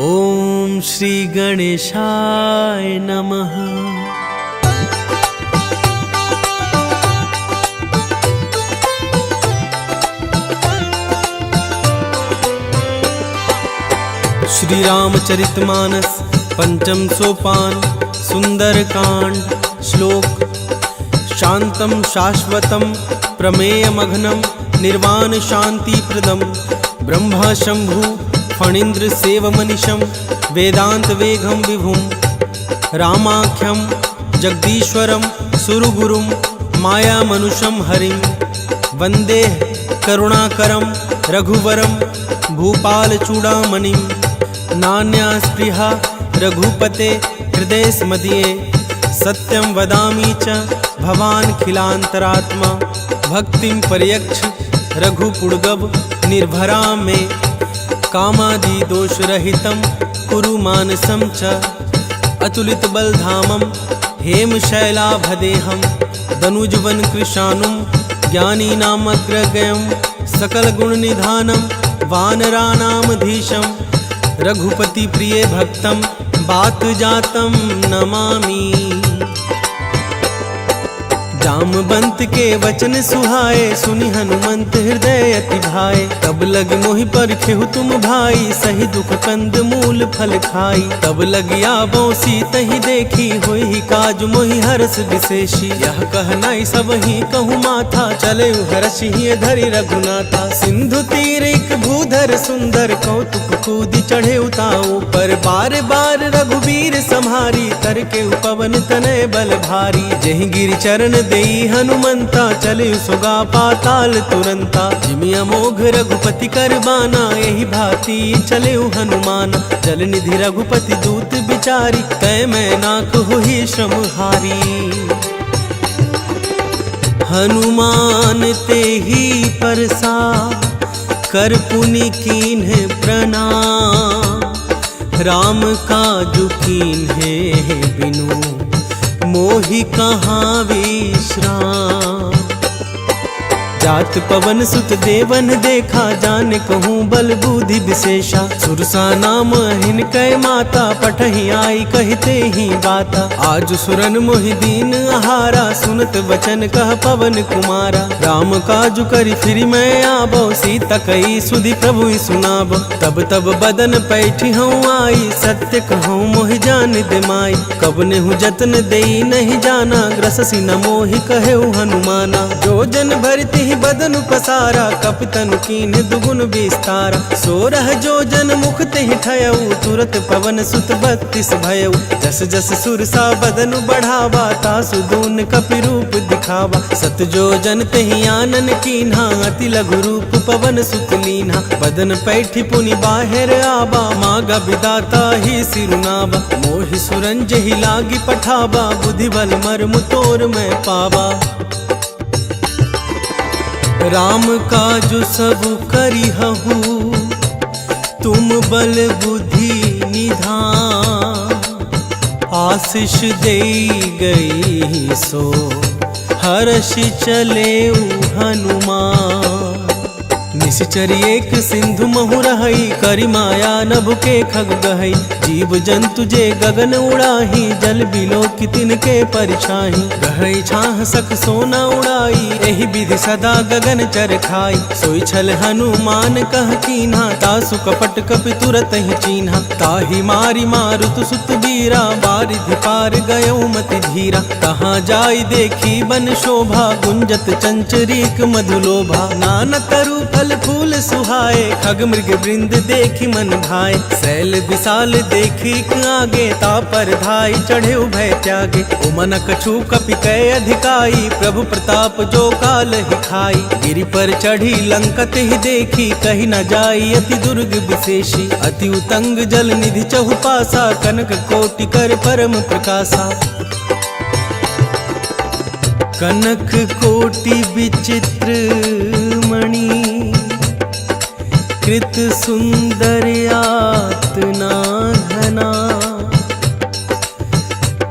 ओम श्री गणेशाय नमः। श्री रामचरितमानस पंचम सोपान सुंदरकांड। श्लोक। शांतं शाश्वतं प्रमेयमघनं निर्वाण शांतिप्रदं ब्रह्मा शंभु फणीन्द्र सेवमनिशं वेदांत वेगं विभुं रामाख्यं जगदीश्वरं सुरगुरुं मायामनुषं हरिं वंदे करुणाकरं रघुवरं भूपालचूडामणिं। नान्या स्पृहा रघुपते हृदयस्मदीये सत्यं वदामि च भवान् खिलान्तरात्मा। भक्तिं पर्यक्ष रघुपुङ्गव निर्भरां मे कामादि दोषरहितं कुरु मानसं च। अतुलितबलधामं हेमशैलाभदेहं दनुजवन कृशानुं ज्ञानीनामग्रगण्यं सकलगुणनिधानं वानराणामधीशं रघुपति प्रिय भक्तं बातजातं नमामि। जामवंत के वचन सुहाए सुनि हनुमंत हृदय अति भाए। तब लग मोहि परखेहु तुम भाई सही दुख कंद मूल फल खाई। तब लग आबो सीतहि देखी होई काज मोहि हरस विशेषी। यह कहनाई सब ही कहूँ माथा चले हरषि धरि रघुनाथा। सिंधु तीर एक भूधर सुंदर कौतुक कूद चढ़े उताऊ पर बार बार रघुबीर सम्हारी। तर के पवन तनय बल भारी जहि गिरि चरण देई हनुमंता चले सुगा पाताल तुरंता। जिमि अमोघ रघुपति कर बाना यही भांति चले हनुमाना। जल निधि रघुपति दूत बिचारी तय मैं नाक हुई श्रम हारी। हनुमान ते ही परसा कर पुनि कीन्ह प्रणाम। राम काजु कीन्हे बिनु मोहि कहाँ विश्राम। जात पवन सुत देवन देखा जान कहूँ बल बुद्धि विशेषा। सुरसा नाम हिनकै माता पठहि आई कहते ही बाता। आज सुरन मोहि दीन आहारा सुनत वचन कह पवन कुमारा। राम काजु करि फिर मैं आबो सीता कई सुधि प्रभु सुनाबो। तब तब बदन पैठी हूँ आई सत्य कहूँ मोहि जान दे माई। कब नेहु जतन देई नहीं जाना ग्रससी न मोहि कहेउ हनुमाना। जो जन भरति बदन पसारा कपितन कीन दुगुन विस्तारा। सोरह जो जन मुख तेहि ठयऊ तुरत पवन सुत 32 भयऊ। जस जस सुरसा बदन बढ़ावा तासु दून कपि रूप दिखावा। सत जो जन तेहि आनन कीन्हा अति लघु रूप पवन सुत लीन्हा। बदन पैठी पुनि बाहिर आबा मागा विदाता ही सिरुनावा। मोहि सुरंज ही लागी पठावा बुद्धि बल मर्म तोर मैं पावा। राम काजु सब करिहु तुम बल बुद्धि निधान। आशीष देई गई सो हर्षि चले हनुमान। निश्चरी एक सिंधु महु रहई करि माया नभ के खग गहई। जीव जंतु जे गगन उड़ाही जल बिलो कितिन के परिछाही। गहई छाह सख सोना उड़ाई एहि विधि सदा गगन चर खाई। सोई छल हनुमान कह कीन्हा तासु कपट कपि तुरत ही चीन्हा। ताहि मारी मारुत सुत बीरा बारिधि पार गयौ मति धीरा। कहाँ जाई देखी बन शोभा गुंजत चंचरीक मधुलोभा। नाना तरु फल फूल सुहाए खग मृग वृंद देखी मन भाए। शैल विशाल देखी आगे तापर धाई चढ़े भय त्यागे। उमन कछु कपि कै अधिकाई प्रभु प्रताप जो काल ही खाई। गिरि पर चढ़ी लंकत ही देखी कही न जाई अति दुर्ग विशेषी। अति उतंग जल निधि चहुपासा कनक कोटि कर परम प्रकाशा। कनक कोटि विचित्र मणि कृत सुंदर यातना घना।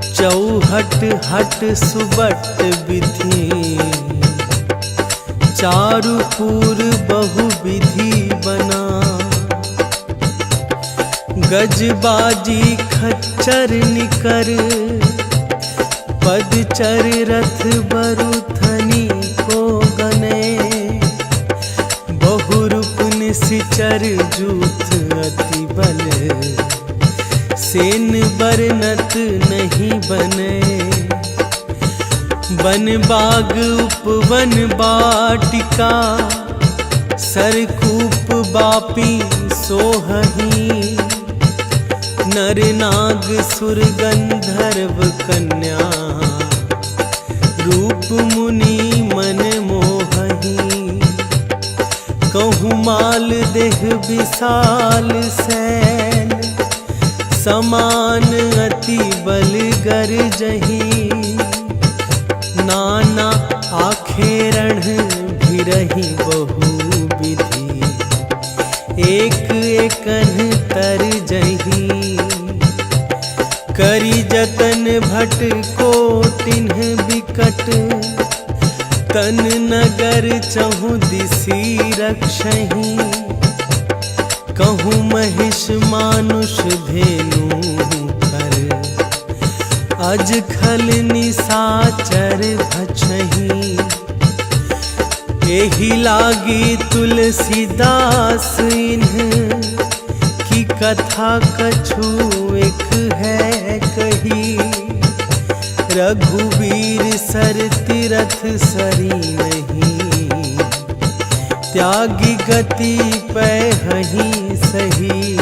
चौहट हट सुबट विधि चारुपुर बहु विधि बना। गजबाजी खच्चर निकर पदचर रथ बरुथनी को गने बहुरूप निसिचर जूथ अति बल सेन बरनत नहीं बने वन बाग उपवन बाटिका सरकूप बापी सोहही नर नाग सुर गंधर्व कन्या रूप मुनि मन मोहही कहूँ माल देह विशाल सैल समान अति बल गरजही नाना आखेरण भी रही बहु विधि एक एकन तर जही करी जतन भट को तिन्ह बिकट तन नगर चहु दिसी रक्षही कहूँ महिष मानुष धेनु कर अज खल निसाचर भछही एहि लागी तुलसीदास इन्ह की कथा कछु एक है कही रघुवीर सर तीरथ सरी नहीं त्यागी गति पैहही सही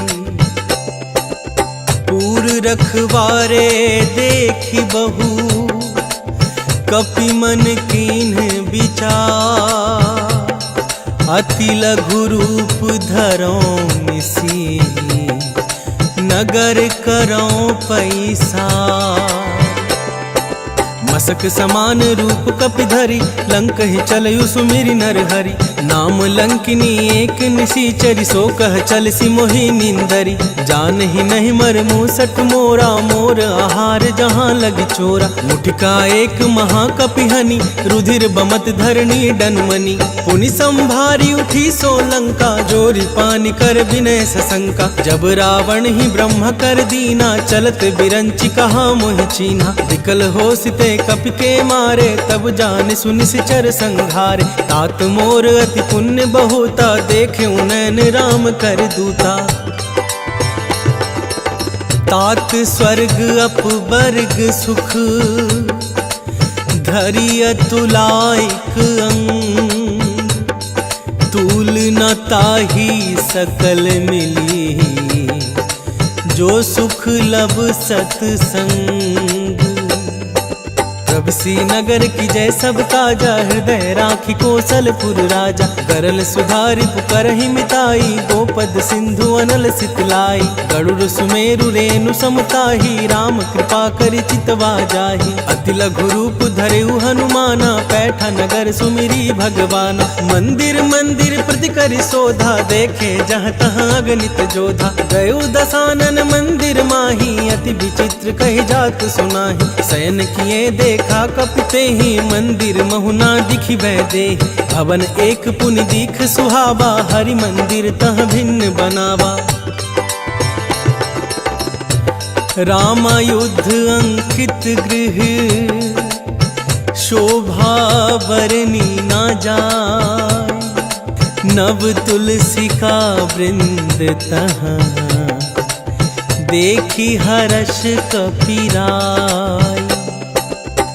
पूर रखवारे देखी बहु कपि मन कीन्ह विचार अति लघु रूप धरों मिसी नगर करों पैसा मसक समान रूप कपि धरि लंक ही चलयु सुमिरि नर हरि नाम लंकिनी एक निसीचरी सो कह चल सी मोहि निंदरी जान ही नहीं मर मूसट मोरा मोर आहार जहाँ लग चोरा मुठिका एक महाकपि हनि रुधिर बमत धरणी डनमनी पुनि संभारी उठी सो लंका जोरी पानी कर विनय सशंका जब रावण ही ब्रह्म कर दीना चलत बिरंचि कहा मोहि चीन्हा विकल हो सिते कपि के मारे तब जान सुनि सिचर संघारे तात मोर अति पुण्य बहुता देखे नैन राम कर दूता तात स्वर्ग अपवर्ग सुख धरि अतुलायक अंग तूल न ताही सकल मिली जो सुख लब सतसंग प्रभ नगर की जय सब काजा हृदय राखी कौशलपुर राजा गरल सुधारि पुकरहि मिताई गोपद सिंधु अनल सितलाई गरुड़ सुमेरु रेणु समताही राम कृपा करि चितवा जाहि अति लघु रूप धरेउ हनुमाना पैठा नगर सुमिरी भगवाना मंदिर मंदिर प्रति करि शोधा देखे जहाँ तहाँ अगणित जोधा गयो दसानन मंदिर माही अति विचित्र कहि जात सुनाही शयन किए देखा कपिते ही मंदिर महुना दिखि दे भवन एक पुनि दिख सुहावा हरि मंदिर तह भिन्न बनावा रामायुद्ध अंकित गृह शोभा बरनी ना जाय नव तुलसी का वृंद तहाँ देखी हर्ष कपिराय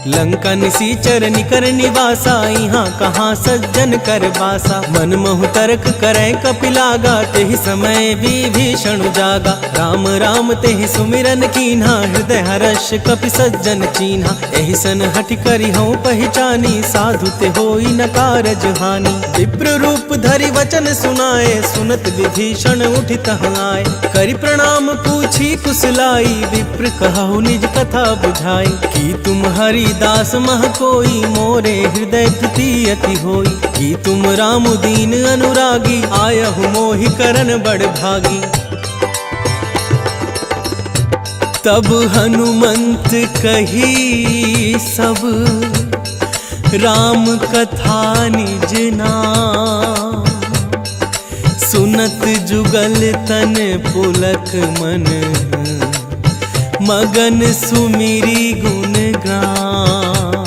लंका निसीचर निकर निवासा यहाँ कहाँ सज्जन कर बासा मन महु तर्क करे कपिलागा तेहि समय विभीषण जागा राम राम तेहि सुमिरन कीन्हा हृदय हर्ष कपि सज्जन चीन्हा एहि सन हठ करि हूँ पहचानी साधु ते होई न कारज हानि विप्र रूप धरि वचन सुनाए सुनत विभीषण उठित आए करि प्रणाम पूछी कुशलाई विप्र कहु निज कथा बुझाई कि तुम हरि दास मह कोई मोरे हृदय प्रीति अति होई कि तुम राम दीन अनुरागी आयहु मोहि करन बड़ भागी तब हनुमंत कही सब राम कथा निज नाम सुनत जुगल तन पुलक मन, मगन सुमिरी गुण गान।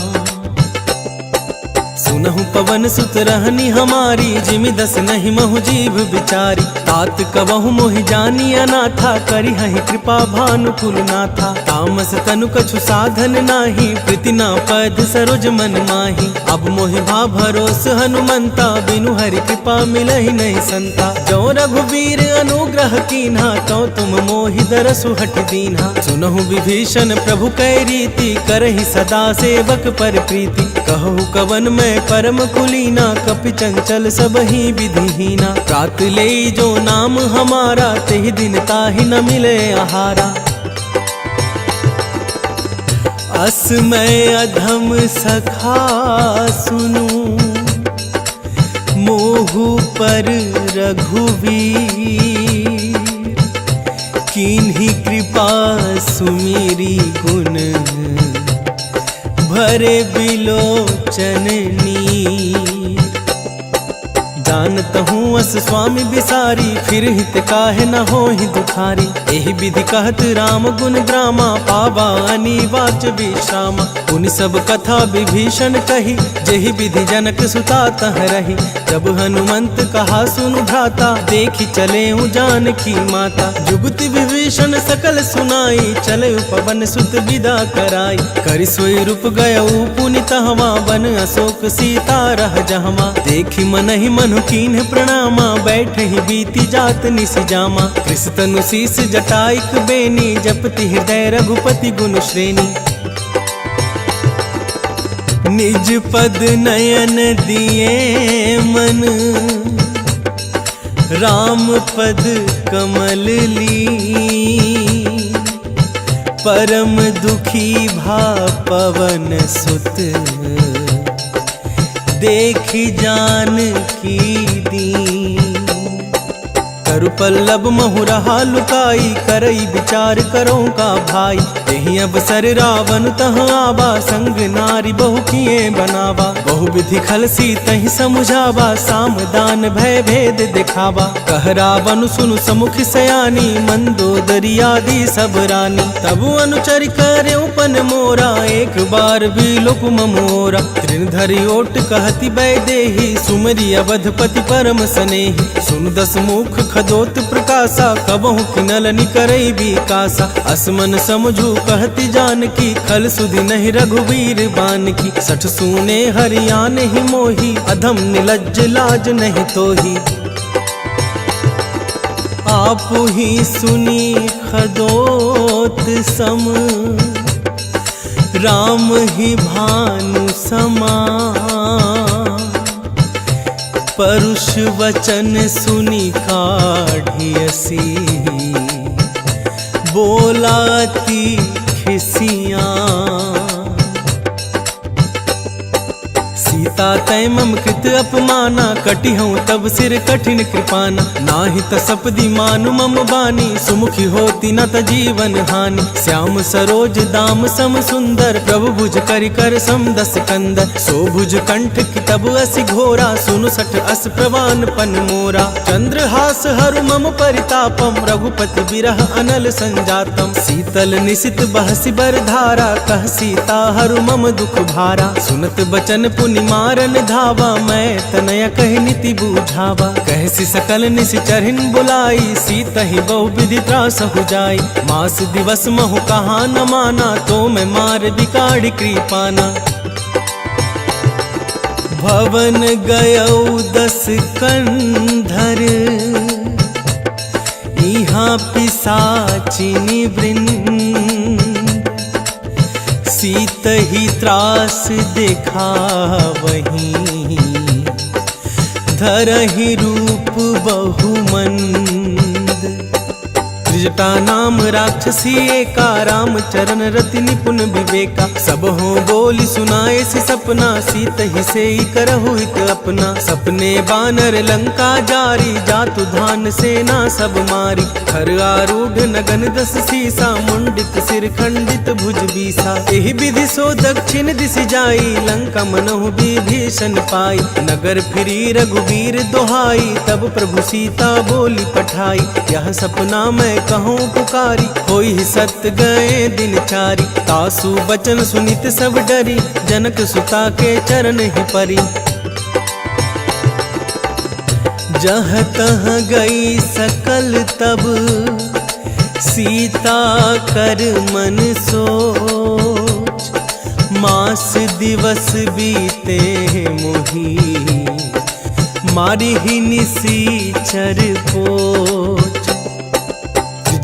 सुनहु पवन सुत रहनी हमारी, जिमि दस नहीं महु जीव बिचारी। तात कबहु मोहि जानी अनाथा, करी हहि कृपा भानुकुल नाथा। तामस तनु कछु साधन नाही, प्रीति ना पद सरोज मन माही। अब मोहि भा भरोस हनुमंता, बिनु हरि कृपा मिलहि नहीं संता। जो रघुवीर अनुग्रह कीन्हा, तो तुम मोहि दरसु हट दीन्हा। सुनहु विभीषण प्रभु कै रीति, करहि सदा सेवक पर प्रीति। कहु कवन मैं परम कुलीना, कपि चंचल सबहि विधिहीना। प्रात ले जो नाम हमारा, तेहि दिन ताहि न मिले आहारा। अस मैं अधम सखा सुनू, मोहु पर रघुवीर। कीन्ही कृपा सुमिरी गुण, भरे बिलोचन नीर। जानत हूँ अस स्वामी बिसारी, फिर हित काहे न होहि दुखारी। एहि विधि कहत राम गुण ग्रामा, पावा अनिवाच विश्रामा। पुनि सब कथा विभीषण कही, जेहि विधि जनक सुता तह रही। जब हनुमंत कहा सुनु भ्राता, देखि चले जानकी माता। जुगति विभीषण सकल सुनाई, चले पवन सुत विदा कराई। करि सोई रूप गयऊ पुनि तहवा, बन अशोक सीता रह जहमा। देखि मनहि मनु कीन्ह प्रणामा, बैठ ही बीती जात निस जामा। कृष तनु शीस जटाइक बेनी, जपति हृदय रघुपति गुण श्रेणी। निज पद नयन दिए मन, राम पद कमल ली। परम दुखी भा पवन सुत, देखि जानकी दीन। करु पल्लव महु रहा लुकाई, करई विचार करो का भाई। तेहि अवसर रावण तह आवा, संग नारी बहु किए बनावा। बहु विधि खलसी तहि समुझावा, साम दान भय भेद दिखावा। कह रावण सुनु समुख सयानी, मंदोदरी आदि सब रानी। तब अनुचर करे उपन मोरा, एक बार भी लोक मोरा। तृण धरि ओट कहति बैदेही, सुमरि अवधपति परम सनेही। सुन दस मुख खदोत प्रकाशा, कबहु किनल निकरई विकासा। असमन समझू कहति जानकी, खल सुधि नहीं रघुवीर बानकी। सठ सूने हरियान ही मोही, अधम निलज्ज लाज नहीं तोही। आप ही सुनी खदोत सम, राम ही भानु समान। परुष वचन सुनी काढ़ियसी, बोलाती खिसियाँ। सीता तय मम कृत अपमाना, कटि हूँ तब सिर कठिन कृपाना। नाही तसपदी मानु मम बानी, सुमुखी होती न त जीवन हानि। श्याम सरोज दाम सम सुंदर, प्रभु भुज करि कर सम दस कंदर। सो भुज कंठ की तब असि घोरा, सुनु सठ अस प्रवान पन मोरा। चंद्रहास हरु मम परितापम, रघुपति बिरह अनल संजातम। शीतल निशित बहसि बर धारा, कह सीता हरु मम दुख भारा। सुनत बचन पुनि मारन धावा, मैं तनय कहि नीति बूझावा। कहसी सकल निशिचरहिन बुलाई, सीता ही बहु विधि त्रास हो जाई। मास दिवस महु कहा न माना, तो मैं मार बिकाड़ी कृपाना। भवन गयऊ 10 कंधर, इहाँ पिशाचिनी वृंद। सीत ही त्रास देखा वहीं, धरहि रूप बहुमंद। त्रिजटा नाम राक्षसी एका, राम चरण रति निपुण विवेका। सब हो बोली सुनाए से सपना, सीत ही से ही करहु हित अपना। सपने बानर लंका जारी, जातु धान सेना सब मारी। खर आरूढ़ नगन दस सीसा, मुंडित सिर खंडित भुज बीसा। एहि विधि सो दक्षिण दिश जाई, लंका मनहु विभीषण पाई। नगर फिरी रघुबीर दोहाई, तब प्रभु सीता बोली पठाई। यह सपना मैं कहूँ पुकारी, होई सत्य गए दिन चारी। तासु बचन सुनित सब डरी, जनक सुता के चरण ही परी। जहाँ तहाँ गई सकल तब, सीता कर मन सोच। मास दिवस बीते मोही, मारी ही निसीचर पोच।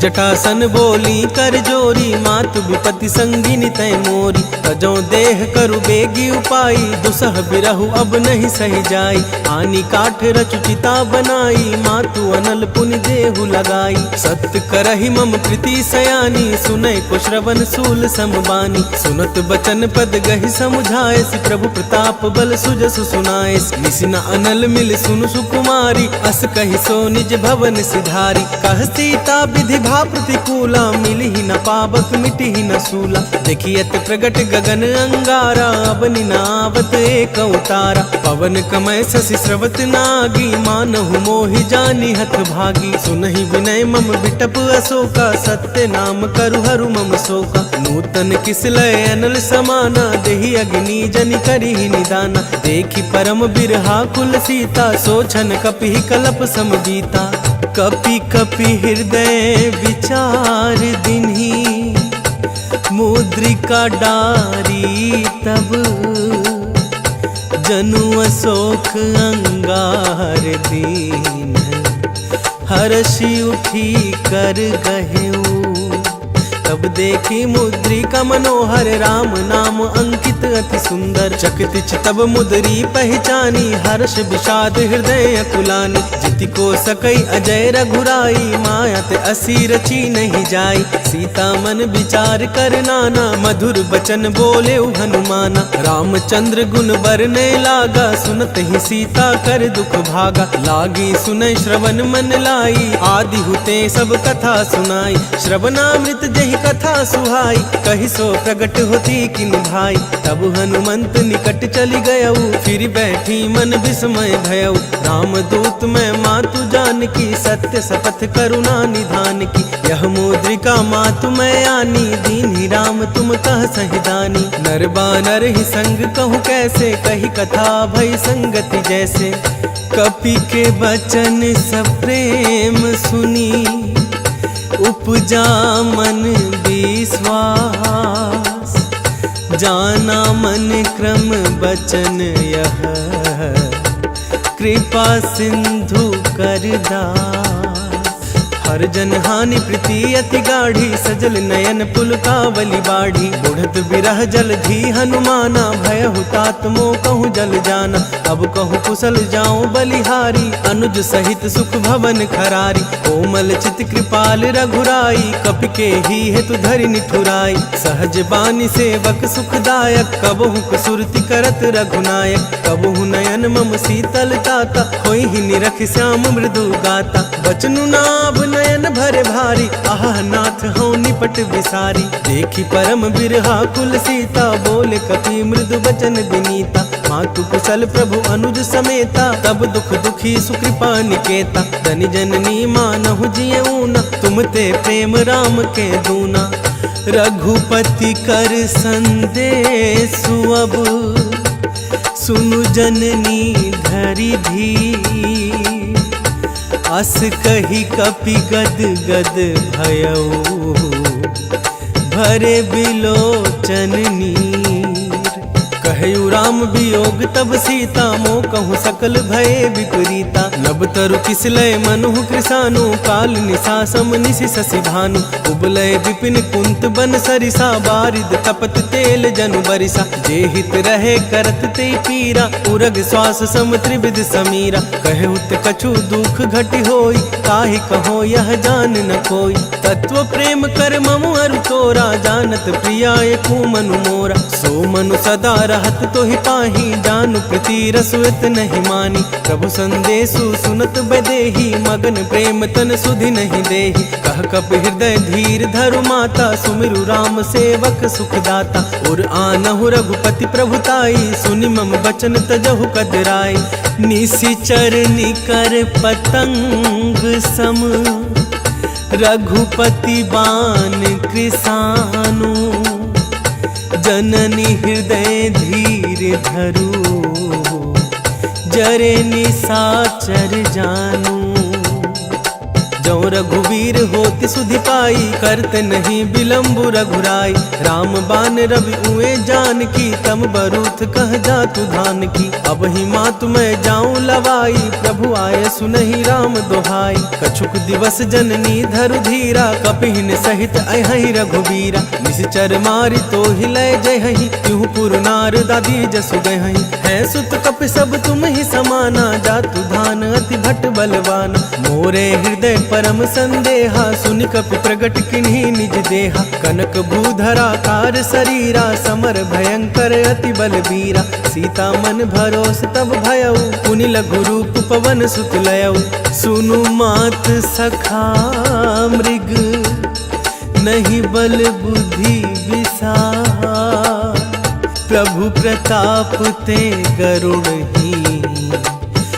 जटासन बोली कर जोरी, मातु विपति संगिनी तै मोरी। तजो देह करु बेगी उपाई, दुसह बिरहु अब नहीं सही जाई। आनी काठ रचु चिता बनाई, मातु अनल पुनि देहु लगाई। सत्य करहि मम प्रीति सयानी, सुनय को श्रवण सूल समबानी। सुनत बचन पद गहि समुझाए, प्रभु प्रताप बल सुजसु सुनाए। निसिना अनल मिल सुनु सुकुमारी, अस कहि सो निज भवन सिधारी। कह सीता विधि भा प्रतिकूला, मिली ही न पावक मिटी ही न सूला। देखियत प्रगट गगन अंगारा, अब निनावत एक उतारा। पवन कमय शशि स्रवत नागी, मानहु मोहि जानी हत भागी। सुनहि विनय मम बिटप अशोका, सत्य नाम करु हरु मम शोका। नूतन किसलय अनल समाना, देहि अग्नि जनि करिहि निदाना। देखि परम बिरहा कुल सीता, सोछन कपिहि कलप सम बीता। कपि कपि हृदय विचार दिन्ही, मुद्रिका डारी तब। जनु अशोक अंगार दीन, हर्षि उठी कर गहेऊ। तब देखी मुद्रिका मनोहर, राम नाम अंकित अति सुंदर। चकित तब मुद्री पहचानी, हर्ष विषाद हृदय अकुलानी। जिति को सकई अजय रघुराई, माया ते असी रची नहीं जाई। सीता मन विचार कर नाना, मधुर बचन बोले हनुमाना। रामचंद्र गुण बरने लागा, सुनत ही सीता कर दुख भागा। लागी सुनय श्रवण मन लाई, आदि हुते सब कथा सुनाई। श्रवणामृत जहि कथा सुहाई, कहि सो प्रगट होती किन भाई। तब हनुमंत निकट चली गयऊ, फिर बैठी मन विस्मय भयऊ। राम दूत मैं मातु जान की, सत्य शपथ करुणा निधान की। यह मुद्रिका मातु मैं आनी, दीन्ही राम तुम कह सहिदानी। नर बानर ही संग कहूँ कैसे, कही कथा भई संगति जैसे। कपि के वचन सप्रेम सुनी, उपजा मन विश्वास। जाना मन क्रम बचन यह, कृपा सिंधु कर दास। हर जन हानि प्रीति अति गाढ़ी, सजल नयन पुलकावली बाढ़ी। बुढ़त बिरह जल धी हनुमाना, भयहु तात मोह कहूँ जल जाना। अब कहूँ कुशल जाऊं बलिहारी, अनुज सहित सुख भवन खरारी। कोमल चित कृपाल रघुराई, कपि के ही हेतु धरि निठुराई। सहज बानी सेवक सुखदायक, कबहु कसुरति करत रघुनायक। कबहु नयन मम शीतल ताता, होई ही निरख श्याम मृदु गाता। बचनु नाभ नयन भरे भारी, आह नाथ हूँ निपट विसारी। देखी परम बिरहा कुल सीता, बोले कपि मृदु बचन विनीता। मातु कुशल प्रभु अनुज समेता, तब दुख दुखी सुकृपा निकेता। धनि जननी मानहु जियऊना, तुम ते प्रेम राम के दूना। रघुपति कर संदेश अब, सुनु जननी धरि धीर। अस कही कपि गद गद भयऊ, भरे बिलोचन नीर। कह कहु राम वियोग तब सीता, मोह कहूँ सकल भये विपरीता। नभ तरु किसलय मनुः कृसानु, काल निशा सम निशि शशि भानु। उबलय विपिन कुंत बन सरिसा, बारिद तपत तेल जनु बरिसा। जे हित रहे करत ते पीरा, उरग श्वास सम त्रिविध समीरा। कहउत कछु दुख घटि होई, काहि कहो यह जान न कोई। तत्व प्रेम कर ममु अरु तोरा, जानत प्रियाय को मनु मोरा। सो मनु सदा रहत तो ही पाही, जानु प्रति रसुत नहीं मानी। प्रभु संदेशु सुनत बदेही, मगन प्रेम तन सुधि नहीं देही। कह कप हृदय धीर धरु माता, सुमिरु राम सेवक सुखदाता। और आनहु रघुपति प्रभुताई, सुनि मम बचन तजहु कदराई। निशिचर निकर पतंग सम, रघुपति बान कृसानु। जननी हृदय धीर धरु, जरे निशाचर जानू। जो रघुवीर होति सुधि पाई, करते नहीं विलम्ब रघुराई। राम बान रवि उए जान की, तम बरूथ कह जातु धान की। अब ही मातु मैं जाऊं लवाई, प्रभु आए सुनहि राम दोहाई। कछुक दिवस जननी धरु धीरा, कपिहिन सहित अहि रघुबीरा। निश्चर मारि तो ही लय जयहि, त्यों पुर नार दादी जसु गयहि। है सुत कपि सब तुम ही समाना, जातु धान अति भट बलवाना। मोरे हृदय परम संदेहा, सुनि कपि प्रगट किन्हीं निज देहा। कनक भूधराकार शरीरा, समर भयंकर अति बलबीरा। सीता मन भरोस तब भयउ, पुनि लघु रूप पवन सुत लयउ। सुनु मात सखा मृग, नहीं बल बुद्धि विसार। प्रभु प्रताप ते गरुड़ ही,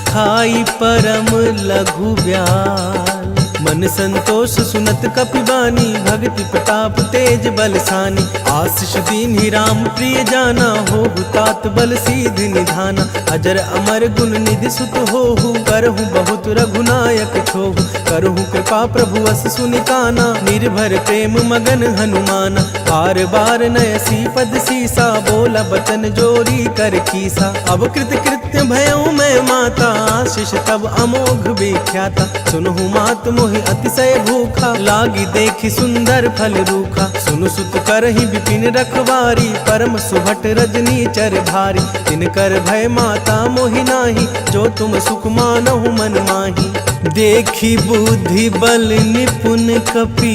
खाई परम लघु ब्याल। मन संतोष सुनत कपिबानी, भक्ति प्रताप तेज बलसानी। आशीष दीन ही राम प्रिय जाना, हो तात बल सीध निधाना। अजर अमर गुण निधि सुत होहु, करहु बहुत रघुनायक छोहु। करहु कृपा प्रभु अस सुनिकाना, निर्भर प्रेम मगन हनुमाना। बार बार नयसी पद सीसा, बोला बचन जोरी कर कीसा। अब कृत कृत्य भयउ मैं माता, आशीष तब अमोघ विख्याता। सुनहु मात मोहि अतिशय भूखा, लागी देखी सुंदर फल रूखा। सुनु सुत करहि विपिन रखवारी, परम सुभट रजनी चर भारी। तिनकर भय माता मोहि नाही, जो तुम सुख मानहु मन माही। देखी बुद्धि बल निपुण कपि,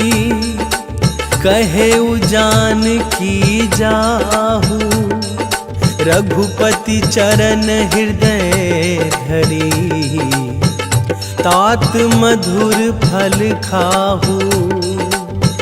कहे उजान की जाहू। रघुपति चरण हृदय धरी, तात मधुर फल खाहू।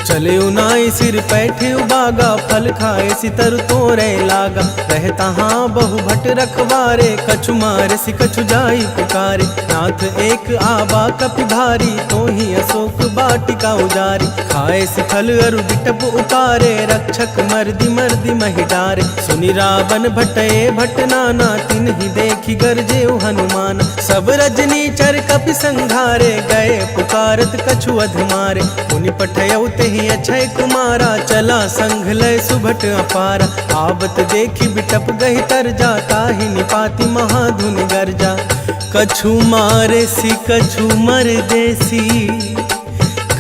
चले उनाई सिर पैठे उबागा, फल खाए सितर तोरे लागा। रहता हाँ बहु भट रखवारे, कछु मारे सि कछु जाई पुकारे। नाथ एक आबा कपि भारी, तो ही अशोक बाटिका उजारी। खाए सि फल अरु बिटप उतारे, रक्षक मर्दि मर्दि महि डारे। सुनि रावण भटए भट नाना, तिन्हि देखी गरजे हनुमान। सब रजनी चर कपि संघारे, गए पुकारत कछु अध मारे। पुनि पठयउ तेहि अक्षय कुमारा, चला संघ लय सुभट अपारा। आवत देखी बिटप गहि तर जा, ताहि निपाति महाधुनि गर्जा। कछु मारे सी कछु मर देसी,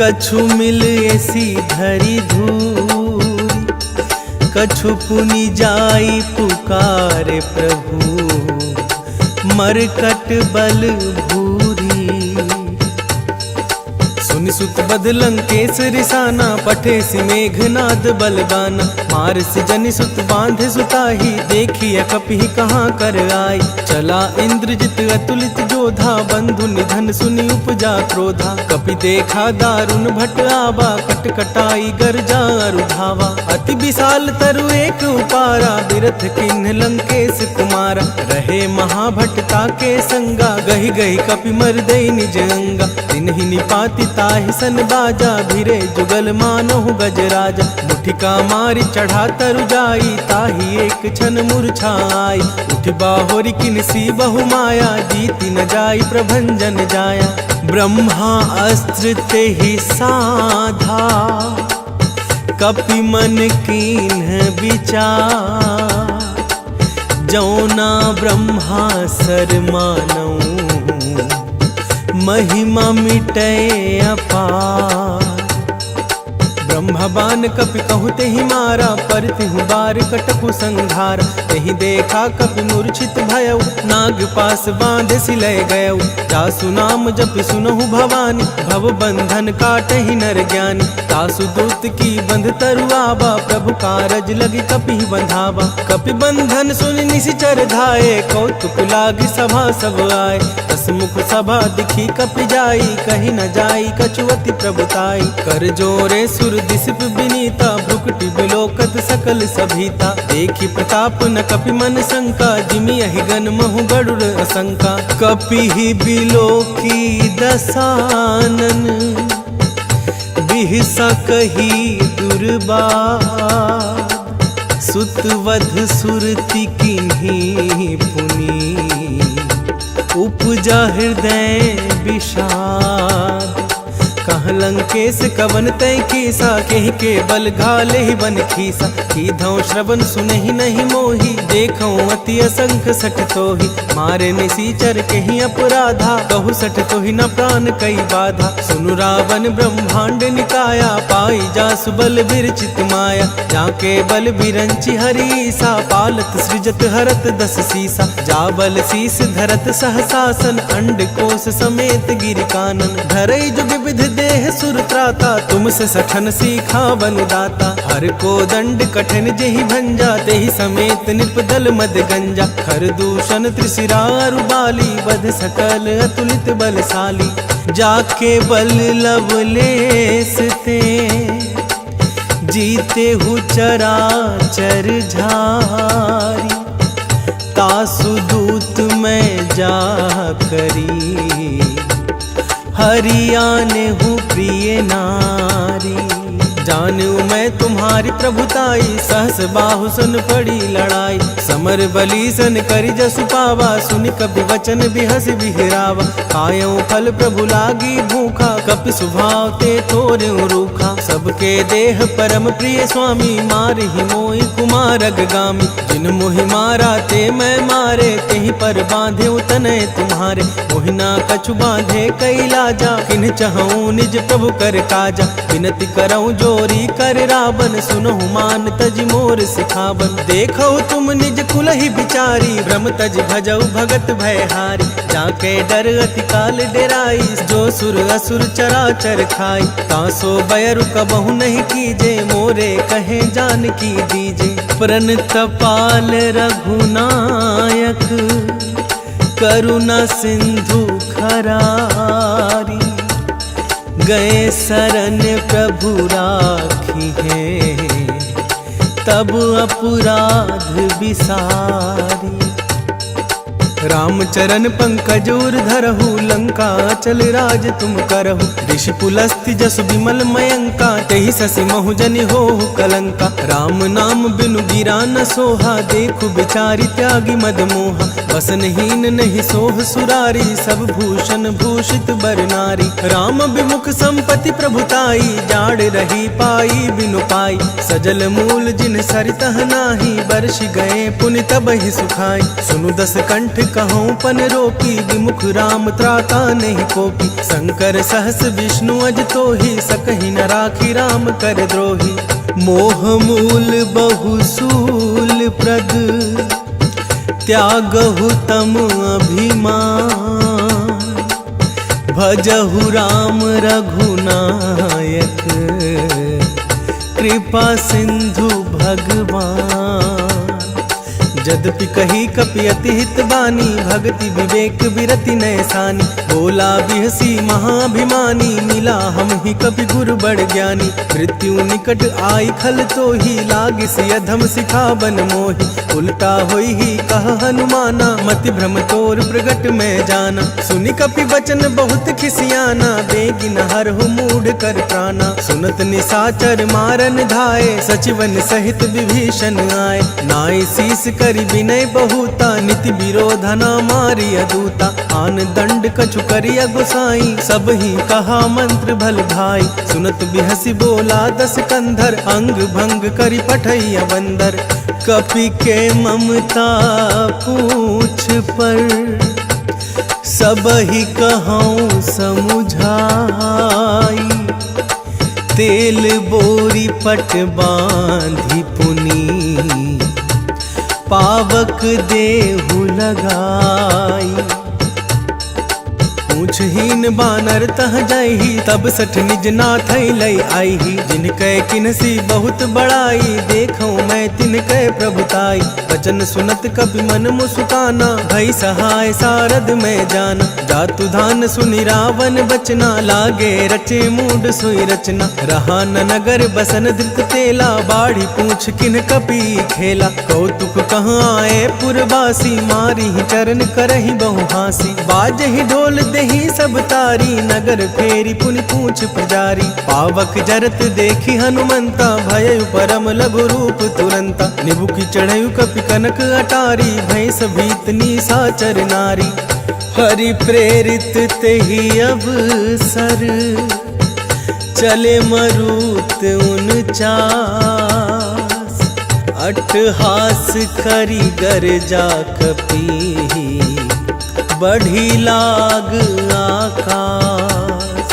कछु मिल ऐसी धरी धूरी। कछु पुनि जाई पुकारे प्रभु, मरकट बल भूरी। सुनि सुत बद लंकेश रिसाना, पठे सि मेघनाद बलबाना। मार सि जनि सुत बांधे सुताही, देखिए कपिहि कहाँ कर आई। चला इंद्रजित अतुलित जोधा, बंधु निधन सुनि उपजा क्रोधा। कपि देखा दारुण भट आबा, कट कटाई गर्जा अरु धावा। अति विशाल तरु एक उपारा, बिरथ किन्ह लंकेश कुमारा। रहे महाभटता के संगा, गहि गहि कपि मर्दई निज अंगा। तिन्हि निपाति ताहि सन बाजा, भिरे जुगल मानहु गजराजा। मुठिका मारी चढ़ा तरु जाई, ताहि एक क्षण मूर्छाई। उठ बाहोरी किनसी बहु माया, जीति न जाई प्रभंजन जाया। ब्रह्मा अस्त्र तेहि साधा, कपि मन कीन्ह विचार। जौना ब्रह्मा सर मानौ महिमा मिटै अपार। ब्रह्मबान कपि कहु तेहि मारा, पर तिहु बार कटकु संघार। तेहि देखा कपि मूर्छित भयउ, नाग पास बांधे सिलय गयउ। जासु नाम जप सुनहु भवानी, भव बंधन काटहि नर ज्ञानी। तासु दूत की बंध तरुआबा, प्रभु कारज लगी कपि बंधावा। कपि बंधन सुनि निशिचर धाये, कौतुक लागी सभा सब आए। हसमुख सभा दिखी कपि जाई, कहीं न जाई कछुअति प्रभुताई। कर जोरे सुर दिसिप विनीता, भ्रुकुटि बिलोकत सकल सभीता। देखी प्रताप न कपि मन शंका, जिमि यहि गन महु गरुड़ असंका। कपि ही बिलोकी दसानन, बिहसा कही दुर्बाद। सुतवध सुरति किन्ही पुनी, उपजा हृदय विषाद। कहाँ लंकेश कवन तय कीसा, केहि के बल घाले ही बन खीसा। कीधौ श्रवण सुनहि नहीं मोही, देखौ अति असंख सठ तोहि। मारे निसीचर केहि अपराधा, कहु सठ तोहि न प्राण कई बाधा। सुनु रावण ब्रह्मांड निकाया, पाई जासु बल विरचित माया। जाके बल बिरंचि हरीसा, पालत सृजत हरत दस सीसा। जा बल शीस धरत सहसासन, अंड कोश समेत गिरि कानन। धरई जुग विधि देह सुर त्राता, तुमसे सठन सीखा बनुदाता। हर को दंड कठिन जेहि भंजा, तेहि समेत निपदल मद गंजा। खर दूषण त्रिशिरारु बाली, बध सकल अतुलित बलशाली। जाके बल लवलेस ते, जीते हु चराचर झारी। तासु दूत मैं जा करी, हरियाने हूँ प्रिय नारी। जानू मैं तुम्हारी प्रभुताई, सहस बाहु सुन पड़ी लड़ाई। समर बली सन करि जसु पावा, सुनि कपि वचन बिहस बिहरावा। खायऊ फल प्रभु लागी भूखा, कपि सुभाव ते तोरऊ रूखा। सबके देह परम प्रिय स्वामी, मारहि मोहि कुमार अगगामी। जिन मोहि मारा ते मैं मारे, तेहि पर बांधे तनय तुम्हारे। मोहि ना कछु बांधे कई लाजा, किन चहऊँ निज प्रभु कर काजा। विनती करऊँ जोरी कर रावण, सुनहु मान तज मोर सिखावन। देखो तुम निज कुलहि बिचारी, भ्रम तज भजऊ भगत भयहारी। जाके डर अति काल डेराई, जो सुर असुर चराचर खाई। तासो बैरु कबहु नहीं कीजे, मोरे कहे जान की दीजे। प्रणतपाल रघुनायक, करुणा सिंधु खरारी। गए शरण प्रभु राखी है, तब अपराध विसारी। रामचरण पंकज उर धरहु, लंका चल राज तुम करहु। ऋषि पुलस्त्य जसु विमल मयंका, तेहि शशि महु जनि होहु कलंका। राम नाम बिनु गिरा न सोहा, देखु बिचारी त्यागी मद मोहा। वसनहीन नहीं सोह सुरारी, सब भूषण भूषित बर नारी। राम विमुख संपत्ति प्रभुताई, जाड़ रही पाई बिनु पाई। सजल मूल जिन सरितह नाही, बरसि गए पुनि तबहि सुखाई। सुनु दस कंठ कहूँ पन रोपी, विमुख राम त्राता नहीं कोपी। शंकर सहस विष्णु अज तोहि, सकहि न राखी राम कर द्रोही। मोह मूल बहुसूल प्रद, त्यागहु तम अभिमान। भजहु राम रघुनायक, कृपा सिंधु भगवान। जद्यपि कही कपि अति हित बानी, भक्ति विवेक विरति नैसानी। बोला बिहसी महाभिमानी, मिला हम ही कपि गुरु बड़ ज्ञानी। मृत्यु निकट आई खल तो ही, लागिसि अधम सिखावन मोहि। उल्टा होई ही कह हनुमाना, मति भ्रम तोर प्रगट में जाना। सुनि कपि वचन बहुत खिसियाना, बेगिन हरहु मूढ़ कर प्राणा। सुनत निशाचर मारन धाये, सचिवन सहित विभीषण आए। नाई शीस कर करी विनय बहुता, नीति विरोधा न मारी अदूता। आन दंड कछु करिया गोसाई, सब ही कहा मंत्र भल भाई। सुनत बिहसी बोला दस कंधर, अंग भंग करी पठैया बंदर। कपि के ममता पूछ पर, सब ही कहूँ समुझाई। तेल बोरी पट बांधी पुनी, पावक देहु लगाई। पूछहीन बानर तह जाही, तब सठ निज नाथ लई आईही। जिनकै किन्हसी बहुत बड़ाई, देखो मैं तिनकै प्रभुताई। वचन सुनत कपि मन मुस्काना, भई सहाय सारद में जाना। जातु धान सुनि रावण बचना, लागे रचे मूड सोई रचना। रहा न नगर बसन धृत तेला, बाढ़ी पूछ किन्ह कपि खेला। कौतुक कहाँ आए पुरवासी, मारी चरण करही बहु हासी। बाजहि ढोल देहि सब तारी, नगर फेरी पुनि पूछ पुजारी। पावक जरत देखी हनुमंता, भयउ परम लघु रूप तुरंता। निबुकी चढ़यु कपि कनक अटारी, भैंस भीतनी साचर नारी। हरि प्रेरित तेहि अवसर, चले मरुत 49। अट्टहास करी गर्जा कपि, बढ़ी लाग आकाश।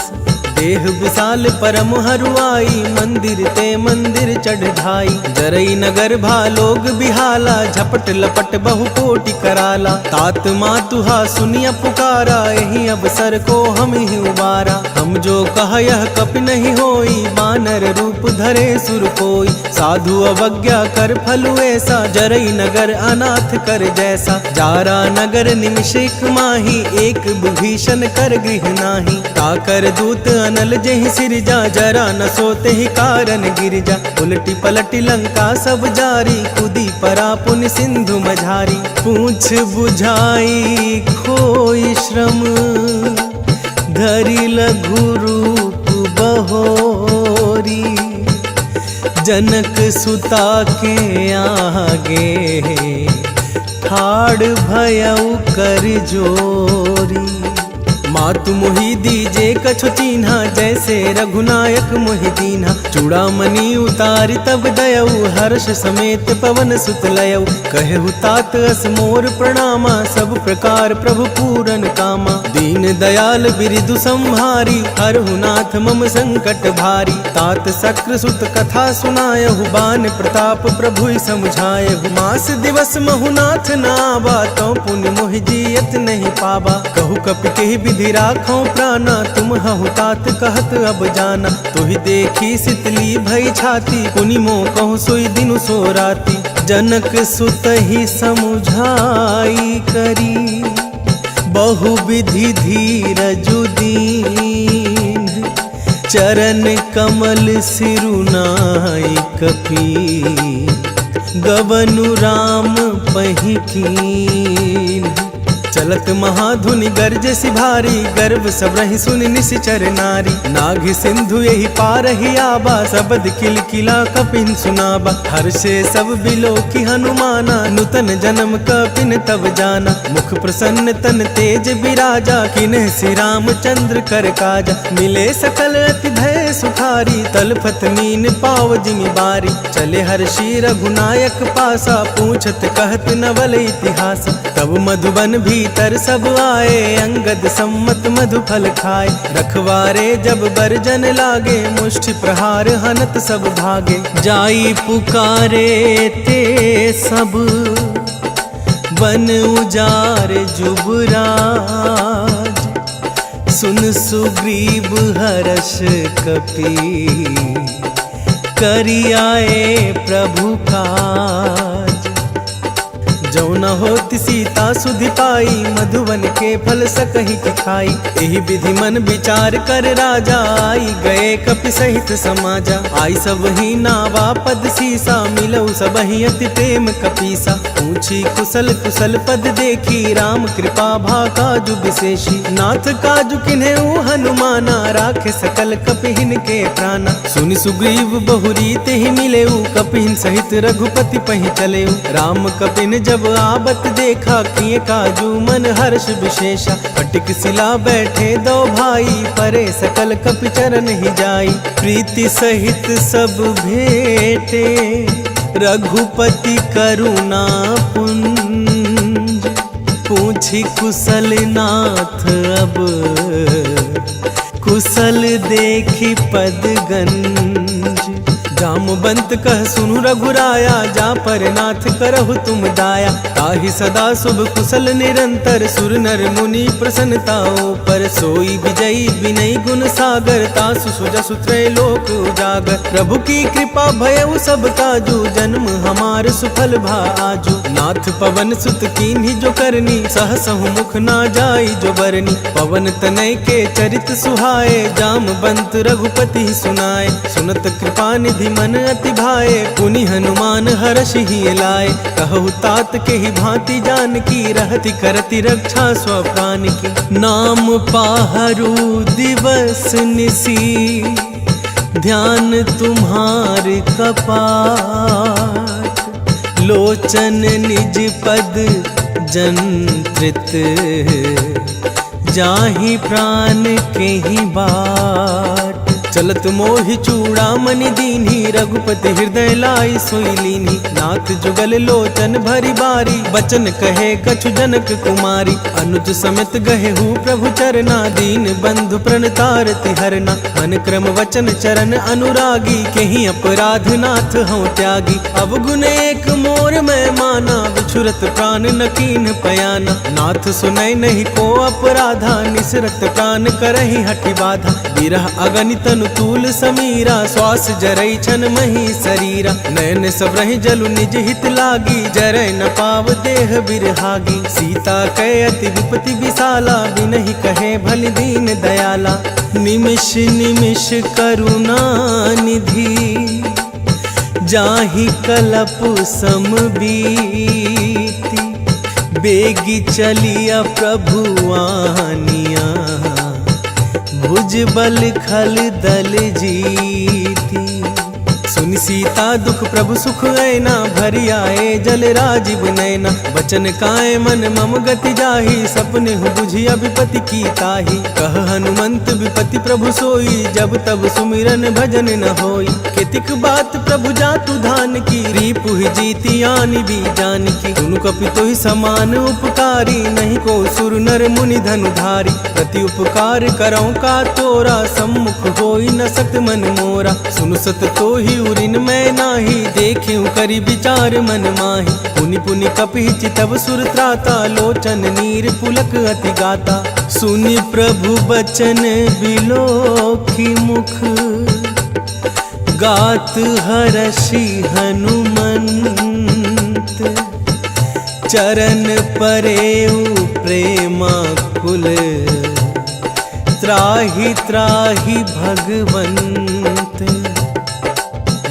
देह विशाल परम हरुआई, मंदिर ते मंदिर चढ़ ढाई। जरई नगर भालोग बिहाला, झपट लपट बहु कोटि कराला। तात मातुहा सुनिया पुकारा, यही अवसर को हम ही उबारा। हम जो कहा यह कपि नहीं होई, बानर रूप धरे सुर कोई। साधु अवज्ञा कर फलु ऐसा, जरई नगर अनाथ कर जैसा। जारा नगर निमिषेक माही, एक विभीषण कर गृह नाही। ताकर दूत अनल जेहि सिरजा, जरा न सोते ही कारण गिरजा। उलटी पलटी लंका सब जारी, कूदी परा पुनि सिंधु मझारी। पूछ बुझाई खोई श्रम, धरि लघु रूप बहोरी। जनक सुता के आगे, ठाड़ भयउ कर जोरी। मातु मोहि दीजे कछु चीन्हा, जैसे रघुनायक मोहि दीन्हा। चूड़ामणि उतारि तब दयऊ, हर्ष समेत पवन सुत लयऊ। कहु तात अस मोर प्रणामा, सब प्रकार प्रभु पूरन कामा। दीन दयाल बिरिदु संहारी, हरहु नाथ मम संकट भारी। तात शक्र सुत कथा सुनायहु, बान प्रताप प्रभु समझायहु। मास दिवस महु नाथ नावा, तो पुण्य मोहि जियत नहीं पावा। कहु कपि केहि विधि राखो प्राणा, तुम हहु तात कहत अब जाना। तुहि देखी सितली भई छाती, पुनि मोह कहु सोई दिनु सो राती। जनक सुत ही समुझाई करी, बहु विधि धीरजु दीन। चरण कमल सिरुनाई कपि, गवनु राम पहि कीन। चलत महाधुनि गर्जे सिभारी, गर्व सब रही सुनि निशिचर नारी। नाघ सिंधु यही पार ही आबा, सबद किलकिला कपिन सुनाबा। हर्षे सब बिलो की हनुमाना, नूतन जन्म कपिन तब जाना। मुख प्रसन्न तन तेज बिराजा, किन्ह श्री रामचंद्र कर काजा। मिले सकल अति भय सुखारी, तलफत मीन पाव जिमि बारी। चले हर्षि रघुनायक पासा, पूछत कहत नवल इतिहास। तब मधुबन भीतर सब आए, अंगद सम्मत मधु फल खाए। रखवारे जब बरजन लागे, मुष्टि प्रहार हनत सब भागे। जाई पुकारे ते सब, बन उजार जुबराज। सुन सुग्रीव हर्ष कपि, करि आए प्रभु काज। जो न होती सीता सुधि पाई, मधुवन के फल सकहि की खाई। एहि विधि मन विचार कर राजा, आई गए कपि सहित समाजा। आई सब ही नावा पद सीसा, मिलऊ सब ही अति प्रेम कपीसा। पूछी कुशल कुशल पद देखी, राम कृपा भा काजु विशेषी। नाथ काजु किन्हें हनुमाना, राखे सकल कपिहिन के प्राणा। सुनि सुग्रीव बहुरी तेहि मिलेऊ, कपिहिन सहित रघुपति पहि चलेऊ। राम कपिन जब आबत देखा, किए काजू मन हर्ष विशेषा। फटिक सिला बैठे दो भाई, परे सकल कपि चरण ही जाई। प्रीति सहित सब भेटे, रघुपति करुणा पुंज। पूछी कुशल नाथ अब, कुशल देखी पद गंज। जामवंत कह सुनु रघुराया, जा पर नाथ करहु तुम दाया। ताहि सदा शुभ कुशल निरंतर, सुर नर मुनि प्रसन्नताओ पर। सोई विजयी विनय गुण सागर, तासु सुजसु त्रैलोक उजागर। प्रभु की कृपा भयउ सब काजू, जन्म हमार सुफल भा आजू। नाथ पवन सुत कीन्ही जो करनी, सहसहु मुख ना जाई जो बरनी। पवन तनय के चरित सुहाए, जामवंत रघुपति सुनाए। सुनत कृपा निधि मन अति भाए, पुनि हनुमान हर्ष ही लाए। कहु तात के ही भांति जानकी, रहति करति रक्षा स्वप्राण की। नाम पाहरु दिवस निसी, ध्यान तुम्हार कपाट। लोचन निज पद जंत्रित, जाहि प्राण के ही बाट। चलत मोहि चूड़ामणि दीन्ही, रघुपति हृदय लाई सोई लीन्ही। नाथ जुगल लोचन भरी बारी, बचन कहे कछु जनक कुमारी। अनुज समेत गहेहु प्रभु चरना, दीन बंधु प्रणतारति हरना। मन क्रम वचन चरण अनुरागी, केहि अपराध नाथ हूँ त्यागी। अवगुण एक मोर मैं माना, बिछुरत प्राण न कीन्ह पयाना। नाथ सुनय नहीं को अपराधा, निसरत प्राण करहि हठि बाधा। बिरह अगणित अनुकूल समीरा, श्वास जरई छन मही शरीरा। नयन सब रहि जलु निज हित लागी, जरय न पाव देह बिरहागी। सीता कै अति विपति विशाला, बिनहि कहे भलि दीन दयाला। निमिष निमिष करुणा निधि, जाहि कलप सम बीती। बेगी चलिया प्रभु आनिया, भुज बल खल दल जीती। सुनि सीता दुख प्रभु सुख ऐना, भरी आए जल राजीव नैना। बचन काए मन मम गति जाहि, सपने हु बुझिया विपति की ताहि। कह हनुमंत विपति प्रभु सोई, जब तब सुमिरन भजन न होई। केतिक बात प्रभु जातु धान की, रीपु ही जीती आनि भी जानकी। तुनु कपि तोहि समान उपकारी, नहीं को सुर नर मुनि धनुधारी। प्रति उपकार करऊं का तोरा, सम्मुख होई न सक मन मोरा। सुनु सत तोहि उरिन मैं नाही, देखिउ करि विचार मन माहि। पुनि पुनि कपि चितव सुर त्राता, लोचन नीर पुलक अति गाता। सुनि प्रभु बचन बिलोखि मुख, गात हरषि हनुमंत। चरण परेउ प्रेमाकुल, त्राहि त्राहि भगवंत।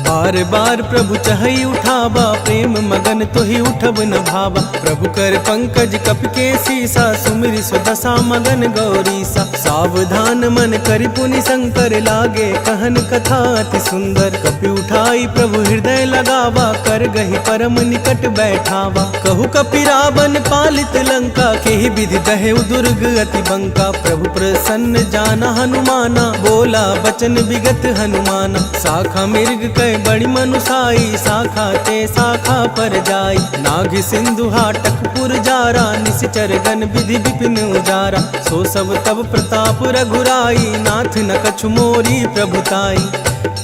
बार बार प्रभु चहई उठावा, प्रेम मगन तोहि उठब न भावा। प्रभु कर पंकज कपि के सीसा, सुमिरि स्वदशा मगन गौरीसा। सावधान मन करि पुनि शंकर, लागे कहन कथा अति सुंदर। कपि उठाई प्रभु हृदय लगावा, कर गहि परम निकट बैठावा। कहु कपि रावण पालित लंका, केहि विधि दहेउ दुर्ग अति बंका। प्रभु प्रसन्न जाना हनुमाना, बोला बचन विगत हनुमाना। शाखा मृग कै बड़ी मनुसाई, शाखा ते शाखा पर जाई। नाग सिंधु हाटक पुर जारा, निश्चर गण विधि विपिन उजारा। सो सब तब प्रताप रघुराई, नाथ न कछु मोरी प्रभुताई।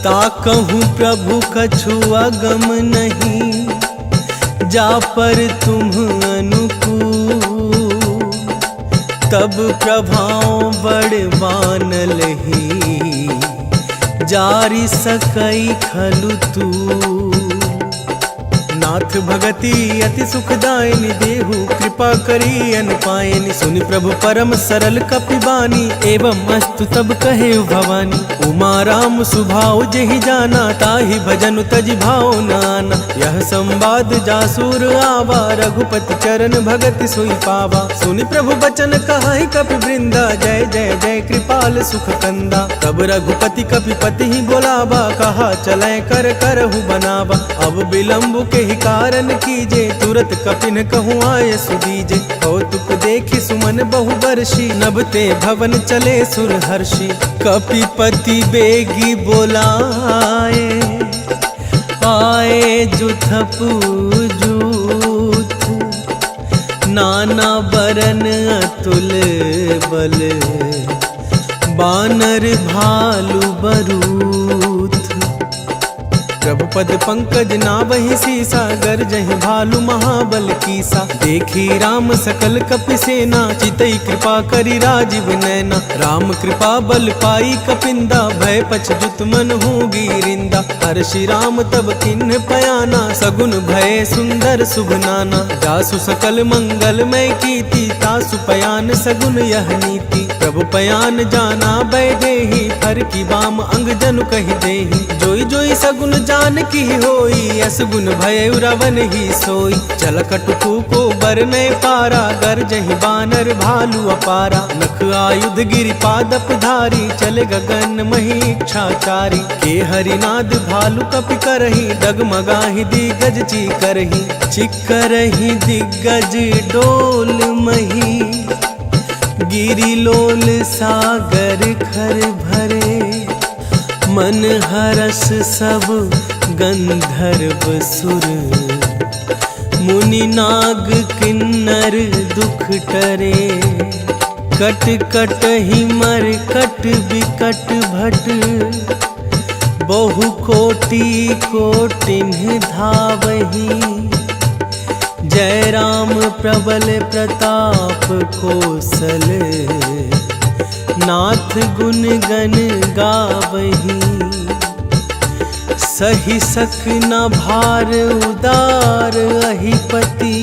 ताकहु प्रभु कछु अगम नहीं, जा पर तुम अनुकूल। तब प्रभाव बड़वानल ही, जारी सकई खलु तू। नाथ भगति अति सुखदायिनी, देहु कृपा करी अन पायनि। सुनि प्रभु परम सरल कपिबानी, एवं अस्तु तब कहे भवानी। उमा राम सुभाव जेहि जाना, ताहि भजन तजि भाव नाना। यह संवाद जासुर आवा, रघुपति चरण भगति सोई पावा। सुनि प्रभु बचन कहाहि कपि वृंदा, जय जय जय कृपाल सुख कंदा। तब रघुपति कपिपति ही बोलावा, कहा चलै कर करहु बनावा। अब विलंब के ही कारण कीजे, तुरत कपिन कहूँ आय सुदीजे। कौतुक देखि सुमन बहु बरसी, नभते भवन चले सुर हर्षि। कपिपति बेगी बोलाए, आए जुथप जूथ। नाना बरन अतुल बल, बानर भालु बरूथ। प्रभु पद पंकज नावहि सीसा, गरजहि भालु महाबल कीसा। देखी राम सकल कपि सेना, चितई कृपा करि राजीव नैना। राम कृपा बल पाई कपिंदा, भय पछजुत मन हूँ गिरिंदा। हर्षि राम तब किन्ह पयाना, सगुन भय सुंदर शुभ नाना। जासु सकल मंगल मय कीर्ति, तासु पयान सगुन यह नीति। प्रभु पयान जाना बैदेहि, हर की बाम अंग जनु कहि देहि। जोई जोई सगुन जान की होई, अस गुण भय रावण ही सोई। चल कटुकु को बरने पारा, गरजहि बानर भालु अपारा। नख आयुध गिरि पादप धारी, चले गगन मही इच्छाचारी। के हरिनाद भालु कपि करही, डगमगाहि दिग्गज ची करही। चिक्करहि दिग्गज डोल मही, गिरि लोल सागर खर भरे। मन हरस सब गंधर्व सुर, मुनि नाग किन्नर दुख टरे। कट कट ही मर कट बिकट भट, बहु कोटि कोटिन्ह धावही। जय राम प्रबल प्रताप कौशल, नाथ गुण गण गावही। सही सक न भार उदार अहिपति,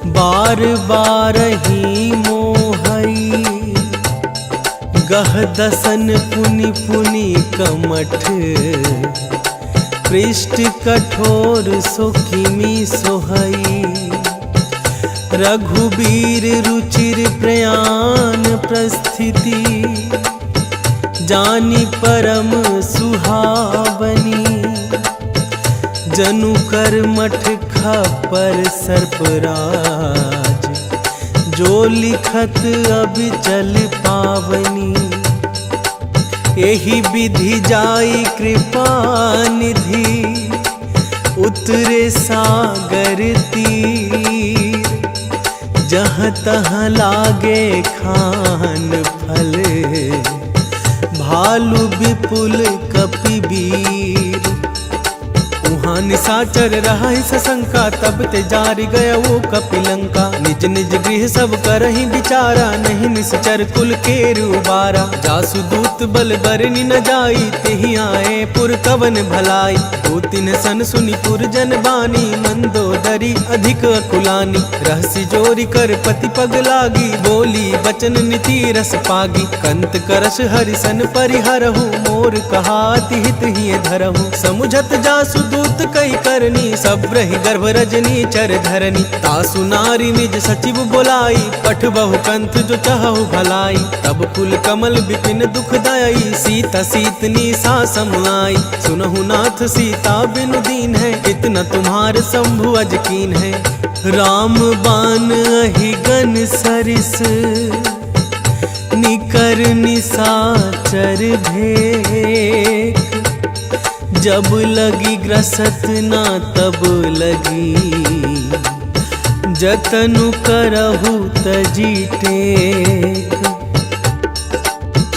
बार बार ही मोहई। गह दसन पुनि पुनि कमठ, पृष्ठ कठोर सोकिमी सोहई। रघुबीर रुचिर प्रयाण प्रस्थिति, जानी परम सुहावनी। जनु कर मठ खपर सर्पराज, जो लिखत अबिचल पावनी। एहि विधि जाई कृपा निधि, उतरे सागर तीर। जहाँ तहाँ लागे खान फल, भालु विपुल कपिवीर। उहाँ निशाचर रहा सशंका, तब ते जारि गया वो कपिलंका। निज निज गृह सब करहि विचारा, नहीं निश्चर कुल केर उबारा। जासु दूत बल बरनि न जाई, तेहि आए पुर कवन भलाई। दो तीन सन सुनि पुर जन बानी, मंदोदरी अधिक अकुलानी। रहसि जोरि कर पति पग लागी, बोली बचन नीति रस पागी। कंत करस हरिसन परिहरहु, मोर कहा अति हित हिय धरहु। समुझत जासु दूत कई करनी, सब रही गर्भ रजनी चर धरनी। तासु नारी निज सचिव बोलाई, पठ बहु कंथ जो चाहु भलाई। तब कुल कमल विपिन दुखदाई, सीता सीतनी सा समाई। सुनहु नाथ सीता बिनु दीन है, इतना तुम्हार शंभु अजकीन है। राम बान अहिगन सरिस, निकर निशाचर भेक। जब लगी ग्रसत ना तब लगी, जतनु करहु तजी टेक।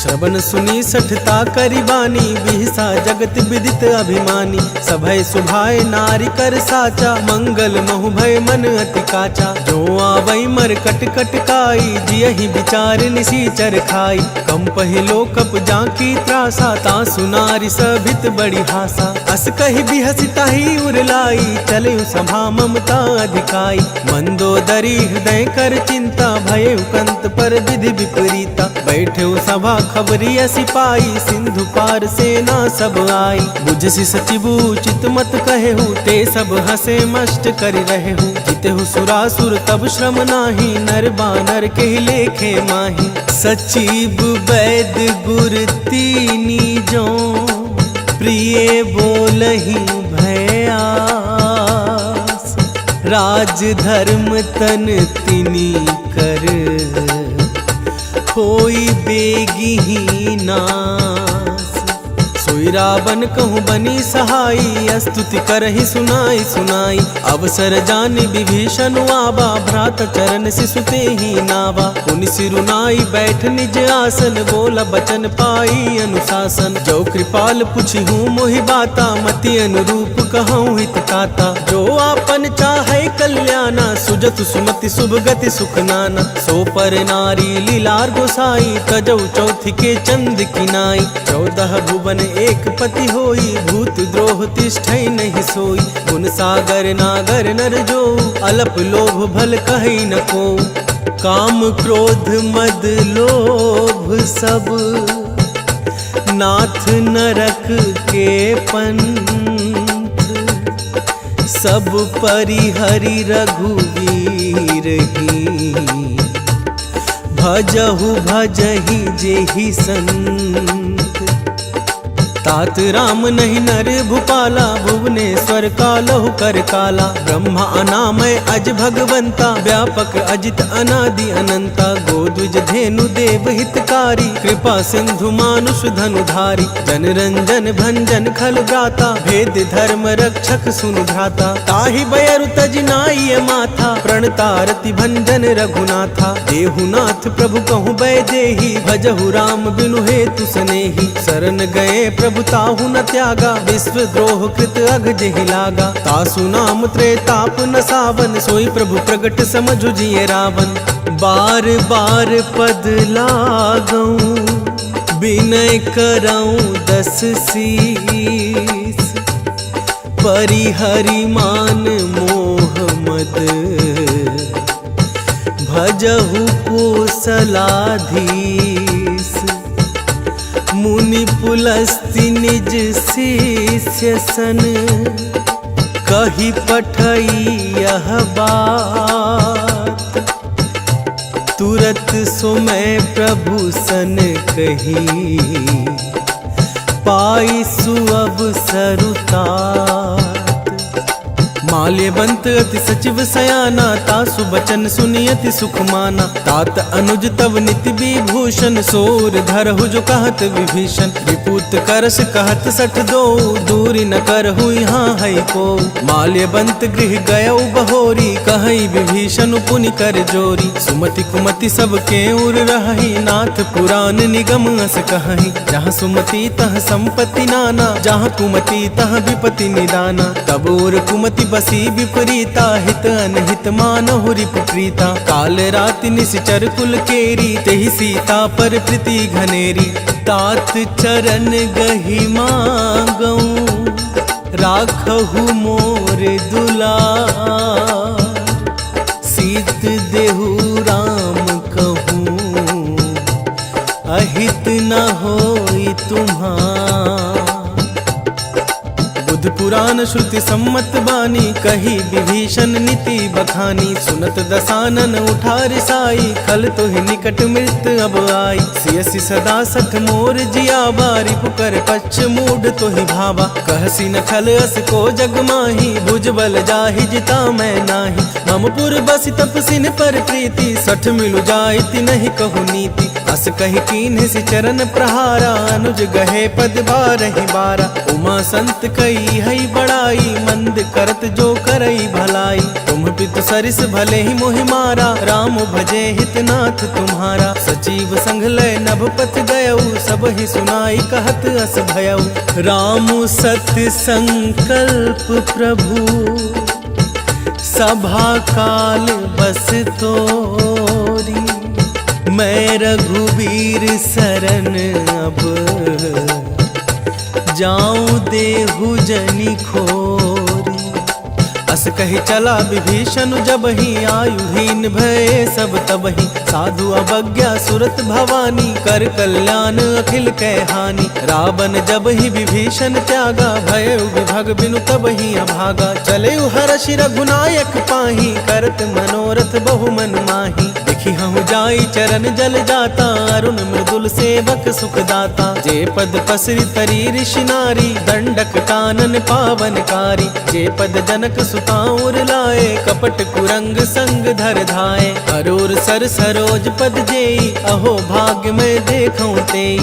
श्रवण सुनी सठता करिबानी, बिहसा जगत विदित अभिमानी। सभय सुभाय नारी कर साचा, मंगल महु भय मन अति काचा। जो आवै मर कट कट काई, जियहि विचार निसीचर खाई। कम पहिलो कप जाकी त्रासा, तासु नारी सभित बड़ी हासा। अस कहि बिहसि ताहि उरलाई, चले सभा ममता अधिकाई। मंदोदरी हृदय कर चिंता, भय कंत पर विधि विपरीता। बैठे सभा खबरिया सिपाही, सिंधु पार सेना सब आई। बुझसि सचिबु चित मत कहेहु, ते सब हसे मष्ट करि रहेहु। जितेहु सुरासुर तब श्रम नाही, नर बानर के लेखे माही। सचिव वैद गुर तीनी जो, प्रिय बोलहि भयास। राज धर्म तन तिनी कर, होई बेगी नास। सोई रावण कहूँ बनी सहाई, स्तुति करहि सुनाई सुनाई। अवसर जानि विभीषण आवा, भ्रात चरण सिसुते ही नावा। उन सिरुनाई बैठ निज आसन, बोला बचन पाई अनुशासन। जो कृपाल पुछि हूँ मोहि बाता, मति अनुरूप कहूँ हित काता। जो आपन चाहे कल्याणा, सुजत सुमति शुभ गति सुख नाना। सो पर नारी लीलार गोसाई, तजौ चौथी के चंद किनाई। 14 भुवन एक पति होई, भूत द्रोह तिष्ठै नहीं सोई। गुण सागर नागर नर जो, अलप लोभ भल कहि न को। काम क्रोध मद लोभ सब, नाथ नरक के पंथ। सब परिहरि रघुवीर ही, भजहु भजहि जेहि संत। तात राम नहीं नर भूपाला, भुवनेश्वर कालहु कर काला। ब्रह्मा अनामय अज भगवंता, व्यापक अजित अनादि अनंता। गोद्विज धेनु देव हितकारी, कृपा सिंधु मानुष धनुधारी। जन रंजन भंजन खल भ्राता, भेद धर्म रक्षक सुनु भ्राता। ताहि बयरु तजनाई माथा, प्रणतारति भंजन रघुनाथा। देहुनाथ प्रभु कहूँ बैदेही, भजहु राम बिनु हेतु सनेही। शरण गए प्रभु ताहु न त्यागा, विश्व द्रोह कृत अघ जेहि लागा। तासु नाम त्रेताप न सावन, सोई प्रभु प्रगट समझु जिये रावण। बार बार पद लागऊं, विनय करऊं 10 शीस। परिहरि मान मोह मद, भजहु कोसलाधीश। मुनि पुलस्ति निज शिष्य सन, कही पठई यह बात। तुरत सुमय प्रभु सन कही, पाई सुअवसरुतात। माल्यवंत अति सचिव सयाना, तासु बचन सुनियति सुख माना। तात अनुज तव निति विभूषण, सोर धरहु जो कहत विभीषण। विपूत करस कहत 62, दूरी न करहु यहाँ है को। माल्यवंत गृह गयौ बहोरी, कहई विभीषण पुनि कर जोरी। सुमति कुमति सब के उर रही, नाथ पुराण निगम अस कहई। जहाँ सुमति तह संपत्ति नाना, जहाँ कुमति तह विपति निदाना। तब और कुमति बसी विपरीता, हित अनहित मानहु रिपु प्रीता। काल राति निश्चर कुल केरी, तेहि सीता पर प्रीति घनेरी। तात चरण गहि मांगऊं, राखहु मोर दुलार। सीत देहु राम कहूँ, अहित न होई तुम्हार। बुध पुराण श्रुति सम्मत बानी, कही विभीषण नीति बखानी। सुनत दसानन उठार साई, खल तो ही निकट मृत अब आई। सियसि सदा सठ मोर जिया, बारी पुकर पच्छ मूड तो ही भावा। कहसी न खल अस को जग माही, भुजबल जाहि जिता मैं नाही। ममपुर बसि तपसिन पर प्रीति, सठ मिलु जाइति नहीं कहु नीति। अस कहि कीन्ह सि चरण प्रहारा, अनुज गहे पद बारहि बारा। उमा संत कई हई बड़ाई, मंद करत जो करई भलाई। तुम पितु सरिस भले ही मोहि मारा, राम भजे हितनाथ तुम्हारा। सचिव संग लय नभपति गयऊ, सब ही सुनाई कहत अस भयऊ। राम सत्य संकल्प प्रभु, सभा काल बस तोरी। मैं रघुबीर शरण अब, जाऊं देहु जनि खोरी। अस कही चला विभीषण जब ही, आयुहीन भये सब तबहि। साधु अवज्ञा सुरत भवानी, कर कल्याण अखिल कै हानि। रावण जब ही विभीषण त्यागा, भय विभग बिनु तब ही अभागा। चले हर्षि रघुनायक पाही, करत मनोरथ बहु मन माही। देखी हम जाई चरण जल जाता, अरुण मृदुल सेवक सुखदाता। जे पद पसरी तरी ऋषि नारी, दंडक कानन पावनकारी। जे पद जनक सुताउर लाए, कपट कुरंग संग धर धाए। अरूर सर सरोज पद जेई, अहो भाग्य में देखूं तेई।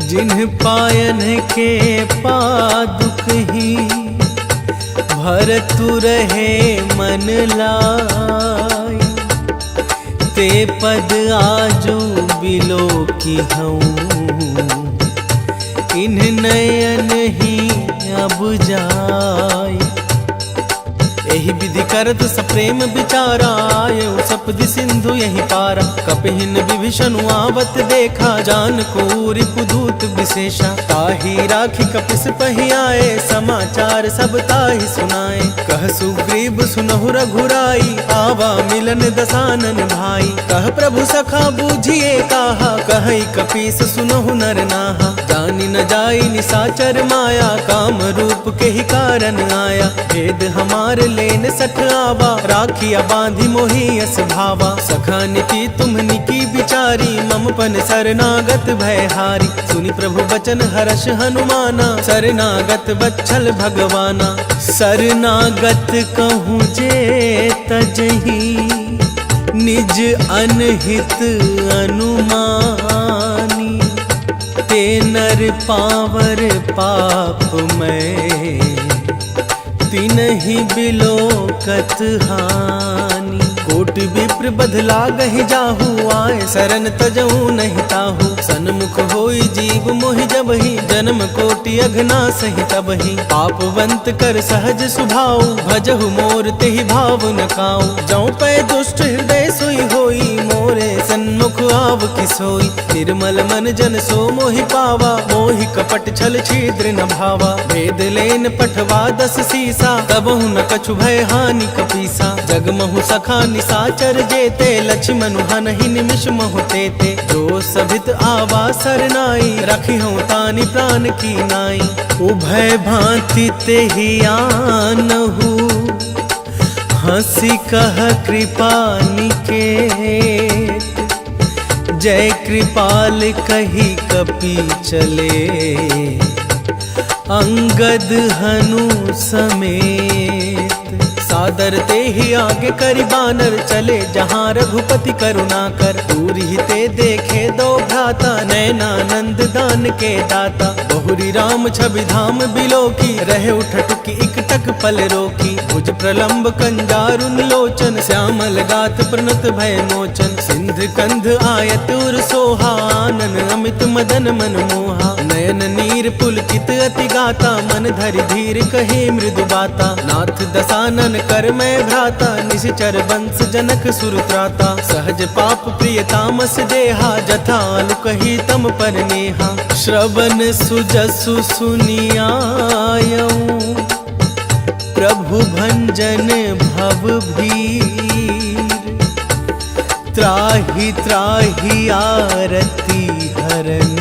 जिन्ह पायन के पादुक ही, भरतु रहे मन लाई। ते पद आजू बिलो की हूँ, इन्ह नयन ही अब जाय। यही विधि करत सप्रेम विचारा, आयो सपदि सिंधु यही पारा। कपिहिन विभीषण आवत देखा, जान को रिपुदूत विशेषा। ताही राखी कपिस पहि आए, समाचार सब ताही सुनाए। कह सुग्रीव सुनहु रघुराई, आवा मिलन दसानन भाई। कह प्रभु सखा बूझिए काहा, कहई कपीस सुनहु नर नाहा। जानि न जाई निसाचर माया, काम रूप के ही कारण आया। भेद हमार लेन सख आवा, राखिया बांधी मोहि यस भावा। सखा नीति तुम्हनि की विचारी, मम पन शरणागत भयहारी। सुनि प्रभु बचन हर्ष हनुमाना, शरणागत बच्छल भगवाना। शरणागत कहूँ जे तजहि, निज अनहित अनुमानी। ते नर पावर पाप में, तिनहि बिलोकत हानि। कोट विप्र बधला गहि जाहू, आए शरण तजऊ नहीं ताहू। सन्मुख होई जीव मोहि जबहि, जन्म कोटि अघना सहि तबहि। पापवंत कर सहज सुभाऊ, भजहु मोर तेहि भाव न काऊ। जौ पै दुष्ट हृदय सोई होई, मोरे सन्मुख आव किसोई। निर्मल मन जन सो मोहि पावा, मोहि कपट छल छिद्र न भावा। भेद लेन पठवा दस सीसा, तबहु न कछु भय हानि कपीसा। जगमहु सखा निसाचर जेते, लक्ष्मण हनहि निमिष महु तेते। जो सभित आवा सरनाई, रखी हूँ तानि प्राण की नाई। उभय भांति तेहि आनहु, हंसी कह कृपा निकेत। जय कृपाल कही कपि चले, अंगद हनु समेत। सादर ते ही आगे करि बानर, चले जहाँ रघुपति करुणा कर। दूर ही ते देखे दो भ्राता, नैनानंद दान के दाता। बहुरी राम छवि धाम बिलोकी, रहे उठटुकी इकटक पल रोकी। भुज प्रलंब कंजारुन लोचन, श्यामल गात प्रणत भय मोचन। सिंध कंध आयत उर सोहा, आनन अमित मदन मन मोहा। नयन नीर पुलकित अति गाता, मन धरि धीर कहे मृदु बाता। नाथ दसानन कर मैं भ्राता, निशिचर वंश जनक सुरत्राता। सहज पाप प्रिय तामस देहा, जथालु कही तम पर नेहा। श्रवण सुजसु सुनियायऊं, प्रभु भंजन भव भीर। त्राहि त्राहि आरती हरन,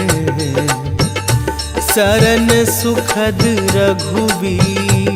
शरण सुखद रघुवीर।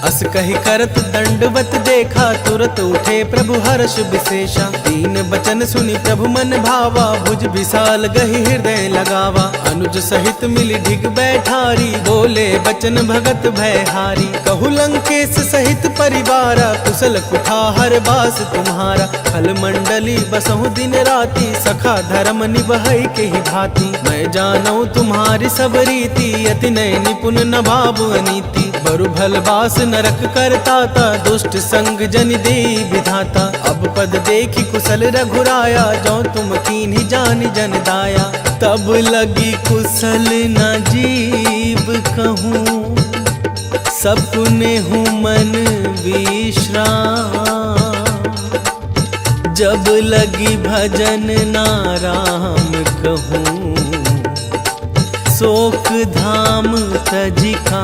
अस कहि करत दंडवत देखा, तुरत उठे प्रभु हर्ष विशेषा। दीन बचन सुनि प्रभु मन भावा, भुज विशाल गहि हृदय लगावा। अनुज सहित मिल ढिग बैठारी, बोले बचन भगत भयहारी। कहु लंकेश सहित परिवारा, कुशल कुठार बास तुम्हारा। फल मंडली बसहु दिन राति, सखा धर्म निभई के ही भांति। मैं जानऊ तुम्हारी सब रीति, अति नय निपुण न भाव अनीति। बरु भलबास नरक करता ता, दुष्ट संग जन दे विधाता। अब पद देखी कुशल रघुराया, जो तुम कीन्ही जान जन दाया। तब लगी कुशल न जीव कहूँ, सपने हूँ मन विश्राम। जब लगी भजन नाराम कहूँ, शोक धाम तजिका।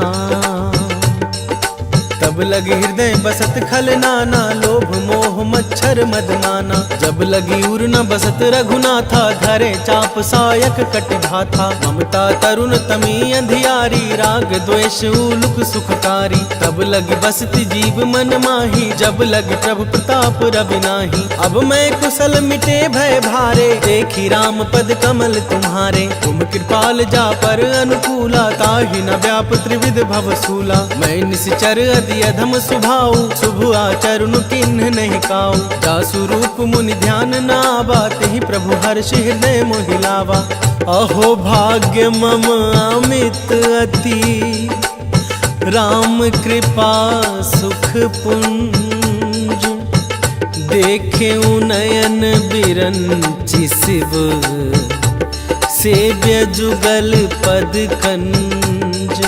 तब लगी हृदय बसत खल नाना, लोभ मोह मच्छर मदमाना। जब लगी उर न बसत रघुनाथा, धरे चाप सायक कटिभाथा। ममता तरुण तमी अंधियारी, राग द्वेष उलुक सुखकारी। तब लगी बसती जीव मन माही, जब लगी प्रभु प्रताप रवि नाही। अब मैं कुशल मिटे भय भारे, देखी राम पद कमल तुम्हारे। तुम कृपाल जा पर अनुकूला, ताहि न व्याप त्रिविध भवसूला। मैं निश्चर अति अधम सुभाऊ, शुभ आचरण किन्ह नहीं काऊ। जासु रूप मुनि ध्यान ना बाते ही, प्रभु हर्ष हृदय मोहिलावा। अहो भाग्य मम अमित अति, राम कृपा सुख पुंज। देखे नयन बिरंचि शिव, सेव्य जुगल पद कंज।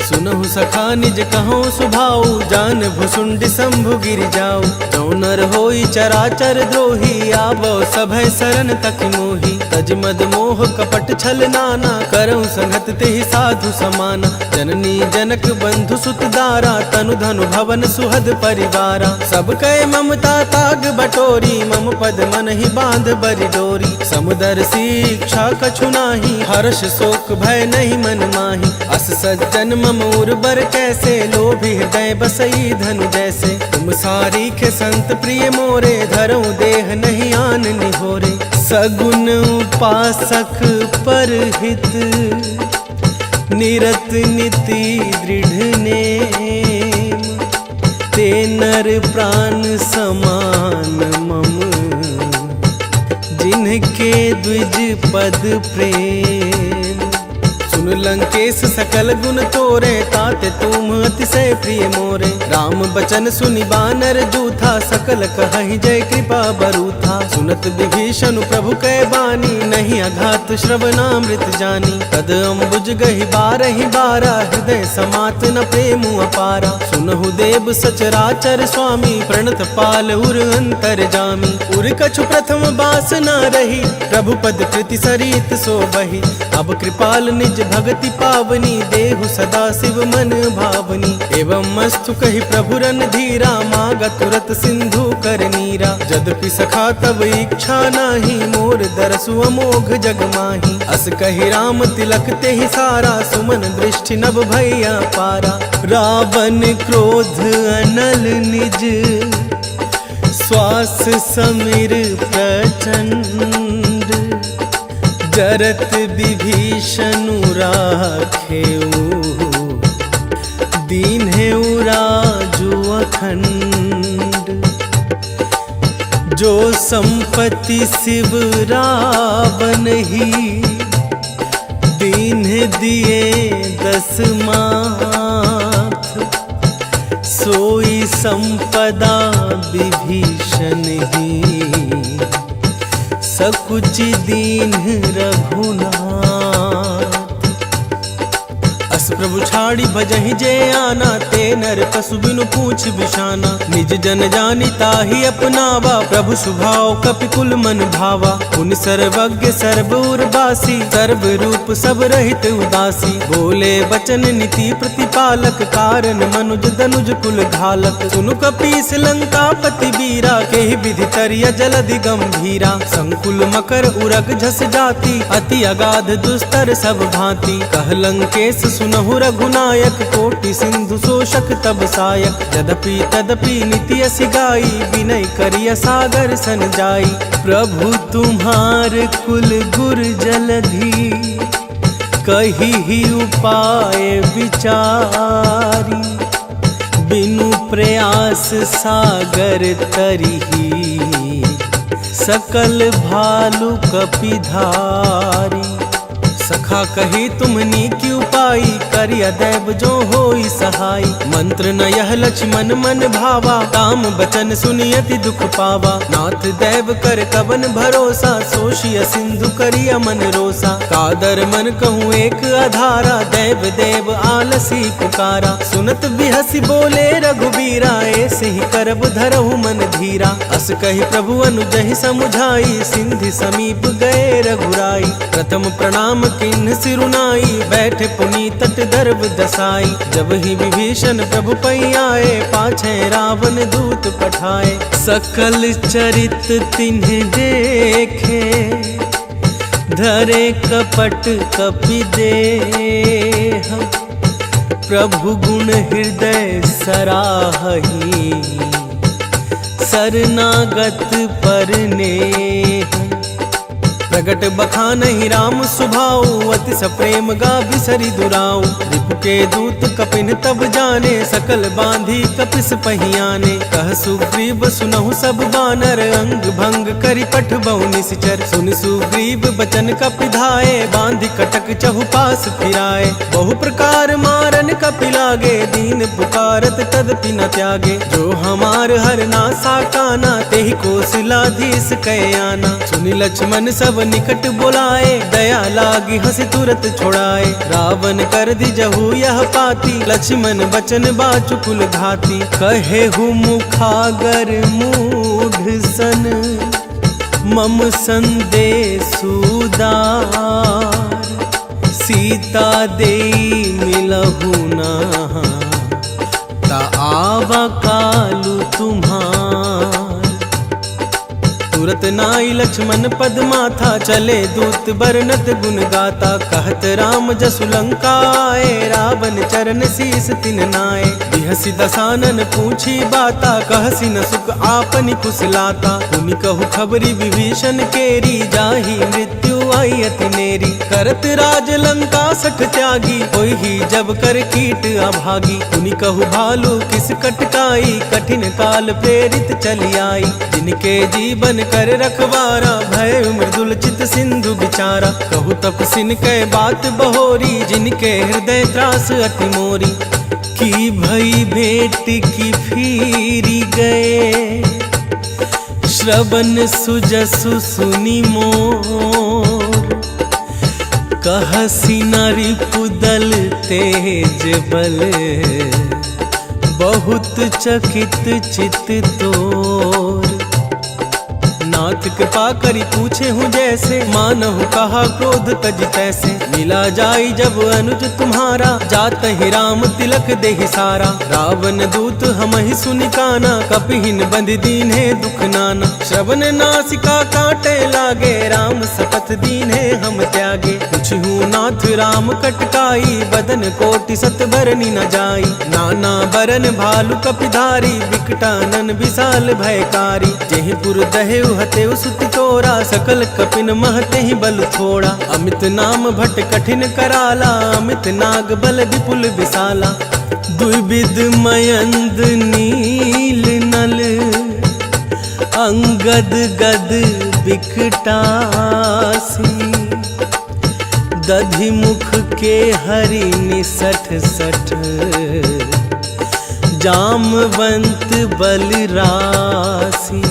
सुनहु सखा निज कहूँ सुभाऊ, जान भुसुंड शंभु गिर जाऊ। जो नर होई चराचर द्रोही, आवो सभय शरण तक मोही। तज मद मोह कपट छल नाना, करऊँ संगत तेहि साधु समाना। जननी जनक बंधु सुत दारा, तनु धनु भवन सुहद परिवारा। सब कय ममता ताग बटोरी, मम पद मन ही बांध बरि डोरी। समुदर शिक्षा कछु नाही, हर्ष शोक भय नहीं मन माही। अस सज्जन मम उर्बर कैसे, लोभी हृदय बसई धनु जैसे। तुम सारी के संत प्रिय मोरे, धरऊं देह नहीं आन निहोरे। सगुन उपासक पर हित, निरत नीति दृढ़ नेम। ते नर प्राण समान मम, जिनके द्विज पद प्रेम। सुन लंकेश सकल गुण तोरे, ताते तुम अतिशय प्रिय मोरे। राम बचन सुनि बानर जूथा, सकल कहहि जय कृपा बरूथा। सुनत विभीषण प्रभु कै बानी, नहीं अघात श्रवणामृत जानी। तद अम्बुज गहि बारहि बारा, हृदय समात न प्रेम अपारा। सुनहु देव सचराचर स्वामी, प्रणत पाल उर अंतर जामी। उर कछु प्रथम बास न रही, प्रभु पद कृति सरित सो बही। अब कृपाल निज भगति पावनी, देहु सदा शिव मन भावनी। एवं मस्तु कहि प्रभु रन धीरा, मागा तुरत सिंधु कर नीरा। जदपि सखा तब इच्छा नाही, मोर दरसु अमोघ जग माही। अस कहि राम तिलक तेहि सारा, सुमन दृष्टि नभ भैया पारा। रावण क्रोध अनल निज, श्वास समीर प्रचंड। जरत विभीषण राखेऊ, दीन्हेऊ राजु अखंड। जो संपत्ति शिव रावण ही, दीन्ह दिए 10 माथ। सोई संपदा विभीषण ही, सकुच दीन्ह रघुनाथ। अस प्रभु छाड़ी भजहि जे आना, ते नर पशु बिनु पूछ बिशाना। निज जन जानी ताहि अपनावा, प्रभु स्वभाव कपिकुल मन भावा। पुनि सर्वज्ञ सर्व उर्वासी, सर्व रूप सब रहित उदासी। बोले वचन नीति प्रतिपालक, कारण मनुज दनुज कुल घालक। सुनु कपीस लंकापति वीरा, केहि विधि तरिय जलधि गंभीरा। संकुल मकर उरग झस जाति, अति अगाध दुस्तर सब भांति। कह लंकेश सुनहु रघुनायक, कोटि सिंधु शोषक तब सायक। यद्यपि तदपि नीति असि गाई, विनय करिय सागर सन जाई। प्रभु तुम्हार कुल गुर जलधि, कही ही उपाय विचारी। बिनु प्रयास सागर तरिही, सकल भालु कपिधारी। सखा कहा कही तुम्हनी की उपाय, करिया दैव जो होई सहाय। मंत्र न यह लक्ष्मण मन भावा, काम बचन सुनियति दुख पावा। नाथ दैव कर कवन भरोसा, सोशिय सिंधु करिया मन रोसा। कादर मन कहूँ एक आधारा, दैव देव आलसी पुकारा। सुनत बिहसी बोले रघुबीरा, ऐसे ही करब धरहु मन धीरा। अस कही प्रभु अनुजहि समुझाई, सिंधि समीप गए रघुराई। प्रथम प्रणाम किन्ह सिरुनाई, बैठे पुनी तट दर्व दसाई। जब ही विभीषण प्रभु पै आए, पाछे रावण दूत पठाए। सकल चरित तिन्ह देखे, धरे कपट कपि देह। प्रभु गुण हृदय सराहहि, शरणागत परनेह। प्रगट बखानहि राम सुभाऊ, अति सप्रेम गा बिसरि दुराऊ। रिपु के दूत कपिन तब जाने, सकल बांधी कपिस पहियाने। कह सुग्रीव सुनहु सब बानर, अंग भंग करि पठबहु निश्चर। सुन सुग्रीव बचन कपि धाये, बांधि कटक चहुपास फिराए। बहु प्रकार मारन कपि लागे, दीन पुकारत तदपि न त्यागे। जो हमार हरना साकाना, तेहि कौशलाधीश कय आना। सुनि लक्ष्मण सब निकट बुलाए, दया लागी हंसी तुरत छुड़ाए। रावण कर दिजहु यह पाती, लक्ष्मण बचन बाचुकुल घाती। कहेहु मुखागर मूढ़ सन, मम संदेशु उदार। सीता देई मिलहु नाहि, ता आवा कालु तुम्हार। तुरत नाई लक्ष्मण पद माथा, चले दूत बरनत गुण गाता। कहत राम जसु लंका आए, रावण चरण शीस तिन नाए। बिहसी दसानन पूछी बाता, कहसी न सुख आपनि कुशलाता। पुनि कहु खबरी विभीषण केरी, जाहि मृत्यु आई अति नेरी। करत राज लंका सठ त्यागी, होई जब कर कीट अभागी। पुनि कहु भालू किस कटकाई, कठिन काल प्रेरित चली आई। जिनके जीवन कर रखवारा, भय मृदुल चित सिंधु बिचारा। कहु तपसिन कै बात बहोरी, जिनके हृदय त्रास अति मोरी। की भई भेंट की फिरी गए, श्रवण सुजसु सुनि मोर। कहसी नारी पुदल तेज बल, बहुत चकित चित तोर। नाथ कृपा करी पूछे हूँ जैसे, मानहु कहा क्रोध तज तैसे। मिला जाई जब अनुज तुम्हारा, जात ही राम तिलक देहि सारा। रावण दूत हमहि सुनि काना, कपिहिन बंध दीन्हे दुख नाना। श्रवण नासिका काटे लागे, राम सपथ दीन्हे हम त्यागे। पूछहु नाथ राम कटकाई, बदन कोटि सत बरनि न जाई। नाना बरन भालु कपिधारी, विकटानन विशाल भयकारी। जेहिपुर दहेउ हतेउ सुति तोरा, सकल कपिन महते ही बल थोड़ा। अमित नाम भट कठिन कराला, अमित नाग बल विपुल विशाला। द्विविध मयंद नील नल, अंगद गद बिकटासी। दधि मुख के हरि निसठ सठ, जामवंत बलरासी।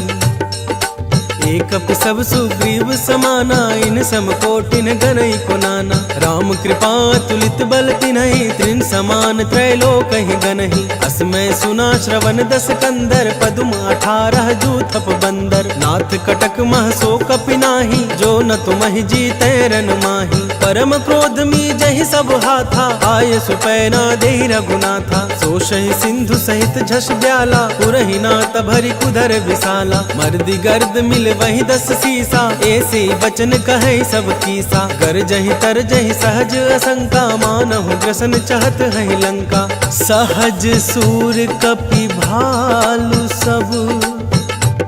एक सब सुग्रीव समाना, इन सम कोटिन गनई को नाना। राम कृपा तुलित बल तिन्हि, त्रिन समान त्रैलोक ही गनहि। असमय सुना श्रवण दस कंदर, पदुम 18 जूथप बंदर। नाथ कटक मह सो कपि नाही, जो न तुमहि जीतै रन माही। परम क्रोध मी जहि सब हाथा, आय सुपैना देहि रघुनाथा। सोषहि सिंधु सहित झस ब्याला, पुरहि नाथ भरि कुधर विशाला। मर्दि गर्द मिल वही 10 सीसा, ऐसे वचन कहे सब कीसा। गरजहि तरजहि सहज असंका, मानहु ग्रसन चाहत है लंका। सहज सूर कपि भालु सब,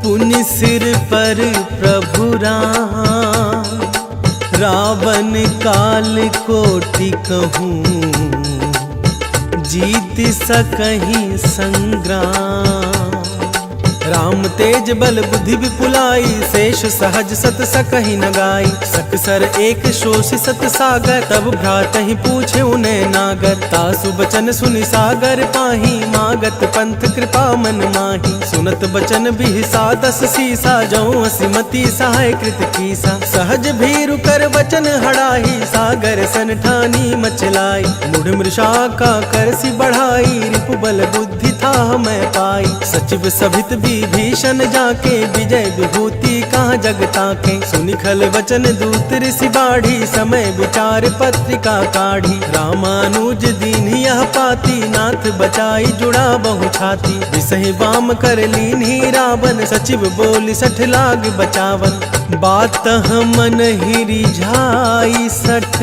पुनि सिर पर प्रभु राम। रावण काल कोटि कहूँ, जीत सकहि संग्राम। राम तेज बल बुद्धि विपुलाई, शेष सहज सत सकहि न गाई। सकसर एक शोषि सत सागर, तब भ्रातहि पूछे उन्हें नागर। तासु बचन सुनि सागर पाही, मागत पंथ कृपा मन माही। सुनत बचन बिहसा दस सीसा, जौं असिमति सहाय कृत कीसा। सहज भीरु कर वचन हड़ाही, सागर सन ठानी मचलाई। मुढ़ मृषा का करसि बढ़ाई, रिपु बल बुद्धि था मैं पाई। सचिव सभित विभीषण जाके, विजय विभूति कहाँ जग ताके। सुनि खल वचन दूत ऋषि बाढ़ी, समय विचार पत्रिका काढ़ी। रामानुज दीन यह पाती, नाथ बचाई जुड़ा बहु छाती। विसहि वाम कर लीन्ही रावण, सचिव बोली सठ लाग बचावन। बात मन ही रिझाई सठ,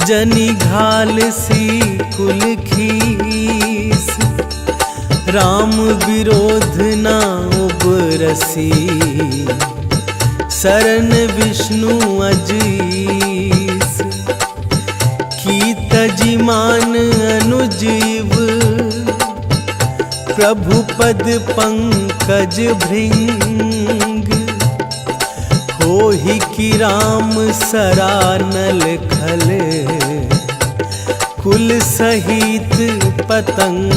जनि घाल सी कुल खीस। राम विरोध ना उबरसी, शरण विष्णु अजीस। की तजिमान अनुजीव, प्रभु पद पंकज भृंग। होहि की राम सरानल खल, कुल सहित पतंग।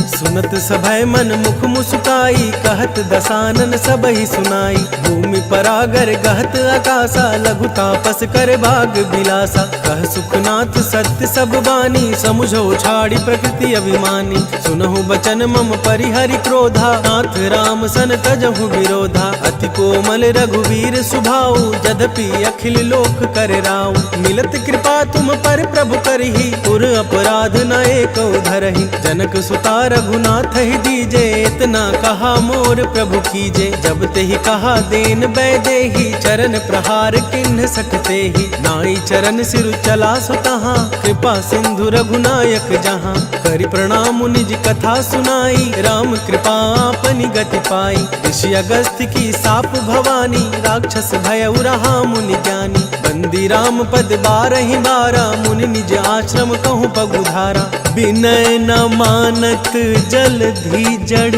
सुनत सभय मन मुख मुस्काई, कहत दसानन सबहि सुनाई। भूमि परागर गहत आकाशा, लघु तापस कर भाग बिलासा। कह सुखनाथ सत्य सब बानी, समुझो छाड़ी प्रकृति अभिमानी। सुनहु बचन मम परिहरि क्रोधा, नाथ राम सन तजहु विरोधा। अति कोमल रघुवीर सुभाऊ, यद्यपि अखिल लोक कर राऊ। मिलत कृपा तुम पर प्रभु करही, पुर अपराध न एको धरहि। जनक सुता रघुनाथ ही दीजे, इतना कहा मोर प्रभु कीजे। जब ते ही कहा देन बैदेही, चरण प्रहार किन्ह सकते ही। नाई चरण सिर चला सुतहा, कृपा सिंधु रघुनायक जहाँ। करि प्रणाम निज कथा सुनाई, राम कृपा आपनि गति पाई। ऋषि अगस्त्य की साप भवानी, राक्षस भय रहा मुनि ज्ञानी। बंदी राम पद बारहि बारा, मुनि निज आश्रम कहूँ पगुधारा। विनय न मानत जलधि जड़,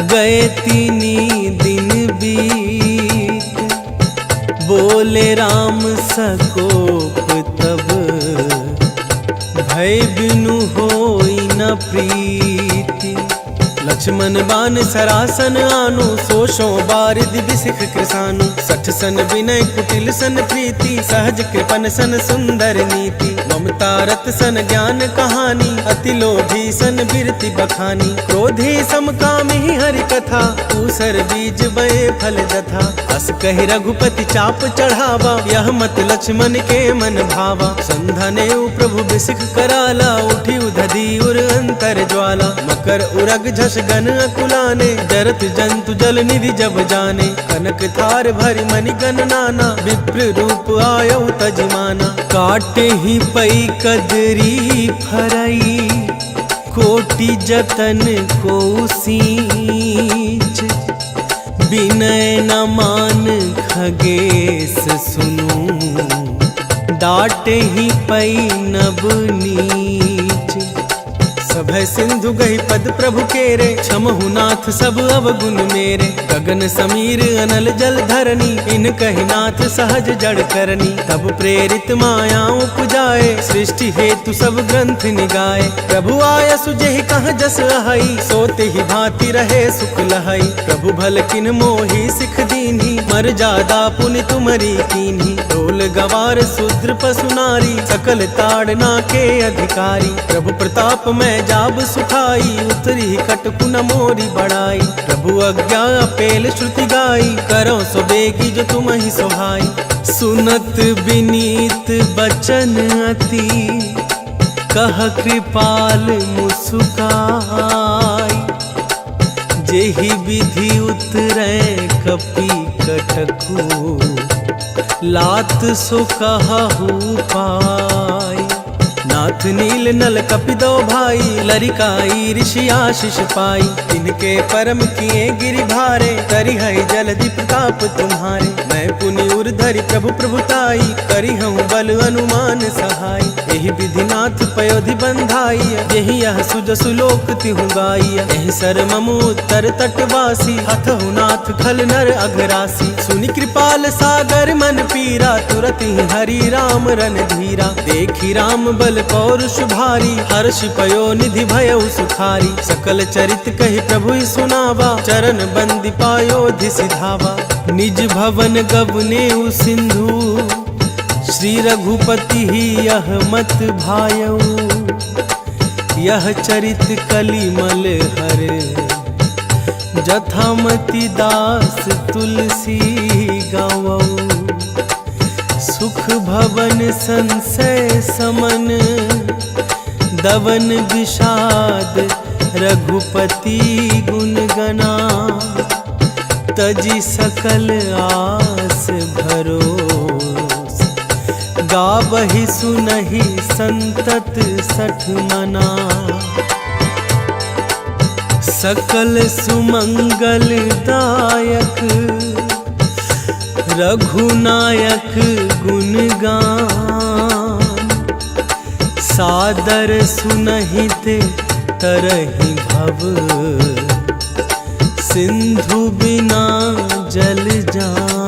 गए तीनी दिन बीत। बोले राम सकोप तब, भय बिनु होई न प्रीति। लक्ष्मण बान सरासन आनु, सोशो बारिद बिसिख कृसानु। सठ सन विनय कुटिल सन प्रीति, सहज कृपन सन सुंदर नीति। ममता रत सन ज्ञान कहानी, अति लोभी सन बिरति बखानी। क्रोधी समकामी हरि कथा, ऊसर बीज बये फल जथा। अस कहि रघुपति चाप चढ़ावा, यह मत लक्ष्मण के मन भावा। संधने प्रभु बिसिख कराला, उठी उधधी उर अंतर ज्वाला। मकर उरग झस गन अकुलाने, जरत जंतु जल निधि जब जाने। कनक थार भरि मनि गन नाना, विप्र रूप आयो तजमाना। काटे ही पई कदरी फरई, कोटि जतन को सींच। विनय न मान खगेश सुनु, डाटे ही पई नभ नीच। सभय सिंधु गहि पद प्रभु केरे, क्षमहु नाथ सब अवगुण मेरे। गगन समीर अनल जल धरनी, इन कहि नाथ सहज जड़ करनी। तब प्रेरित माया उपजाए, सृष्टि हेतु सब ग्रंथ निगाए। प्रभु आय सुजेहि कहाँ जस अहई, सोते ही भांति रहे सुख लहई। प्रभु भल किन मोहि सिख दीन्ही, मर जादा पुनि तुमरी कीन्ही। ढोल गवार शूद्र पशु नारी, सकल ताड़ना के अधिकारी। प्रभु प्रताप में जाब सुखाई, उतरी कटकु न मोरी बढ़ाई। प्रभु अज्ञा पेल श्रुति गाई, करो सो बेगी जो तुम ही सोहाई। सुनत विनीत बचन अति, कह कृपाल मुस्काई। जेहि विधि उतरै कपि कटकु, लात सो कहु पाई। नाथ नील नल कपिदो भाई, लरिकाई ऋषि आशीष पाई। इनके परम किए गिरि भारे, करी है जलधि प्रताप तुम्हारे। मैं पुनि उर धरि प्रभु प्रभुताई, करी हूँ बल अनुमान सहाय। यही विधि नाथ पयोधि बंधाई, यही यह सुजसु लोक तिहु गाई। यही सर ममु उत्तर तटवासी, हथहु नाथ खल नर अघरासी। सुनि कृपाल सागर मन पीरा, तुरत ही हरि राम रन धीरा। देखी राम बल पौरुष भारी, हर्षि पयो निधि भयउ सुखारी। सकल चरित कहि प्रभु सुनावा, चरण बंदी पायोधि सिधावा। निज भवन गवनेउ सिंधु, श्री रघुपति ही यह मत भायऊ। यह चरित कलिमल हर, जथामति दास तुलसी गावऊ। सुख भवन संशय समन, दवन विषाद रघुपति गुण गना। तजी सकल आस भरोस, गावहि सुनहि संतत सठ मना। सकल सुमंगल दायक, रघुनायक गुणगान। सादर सुनहित तरहि भव, सिंधु बिना जल जान।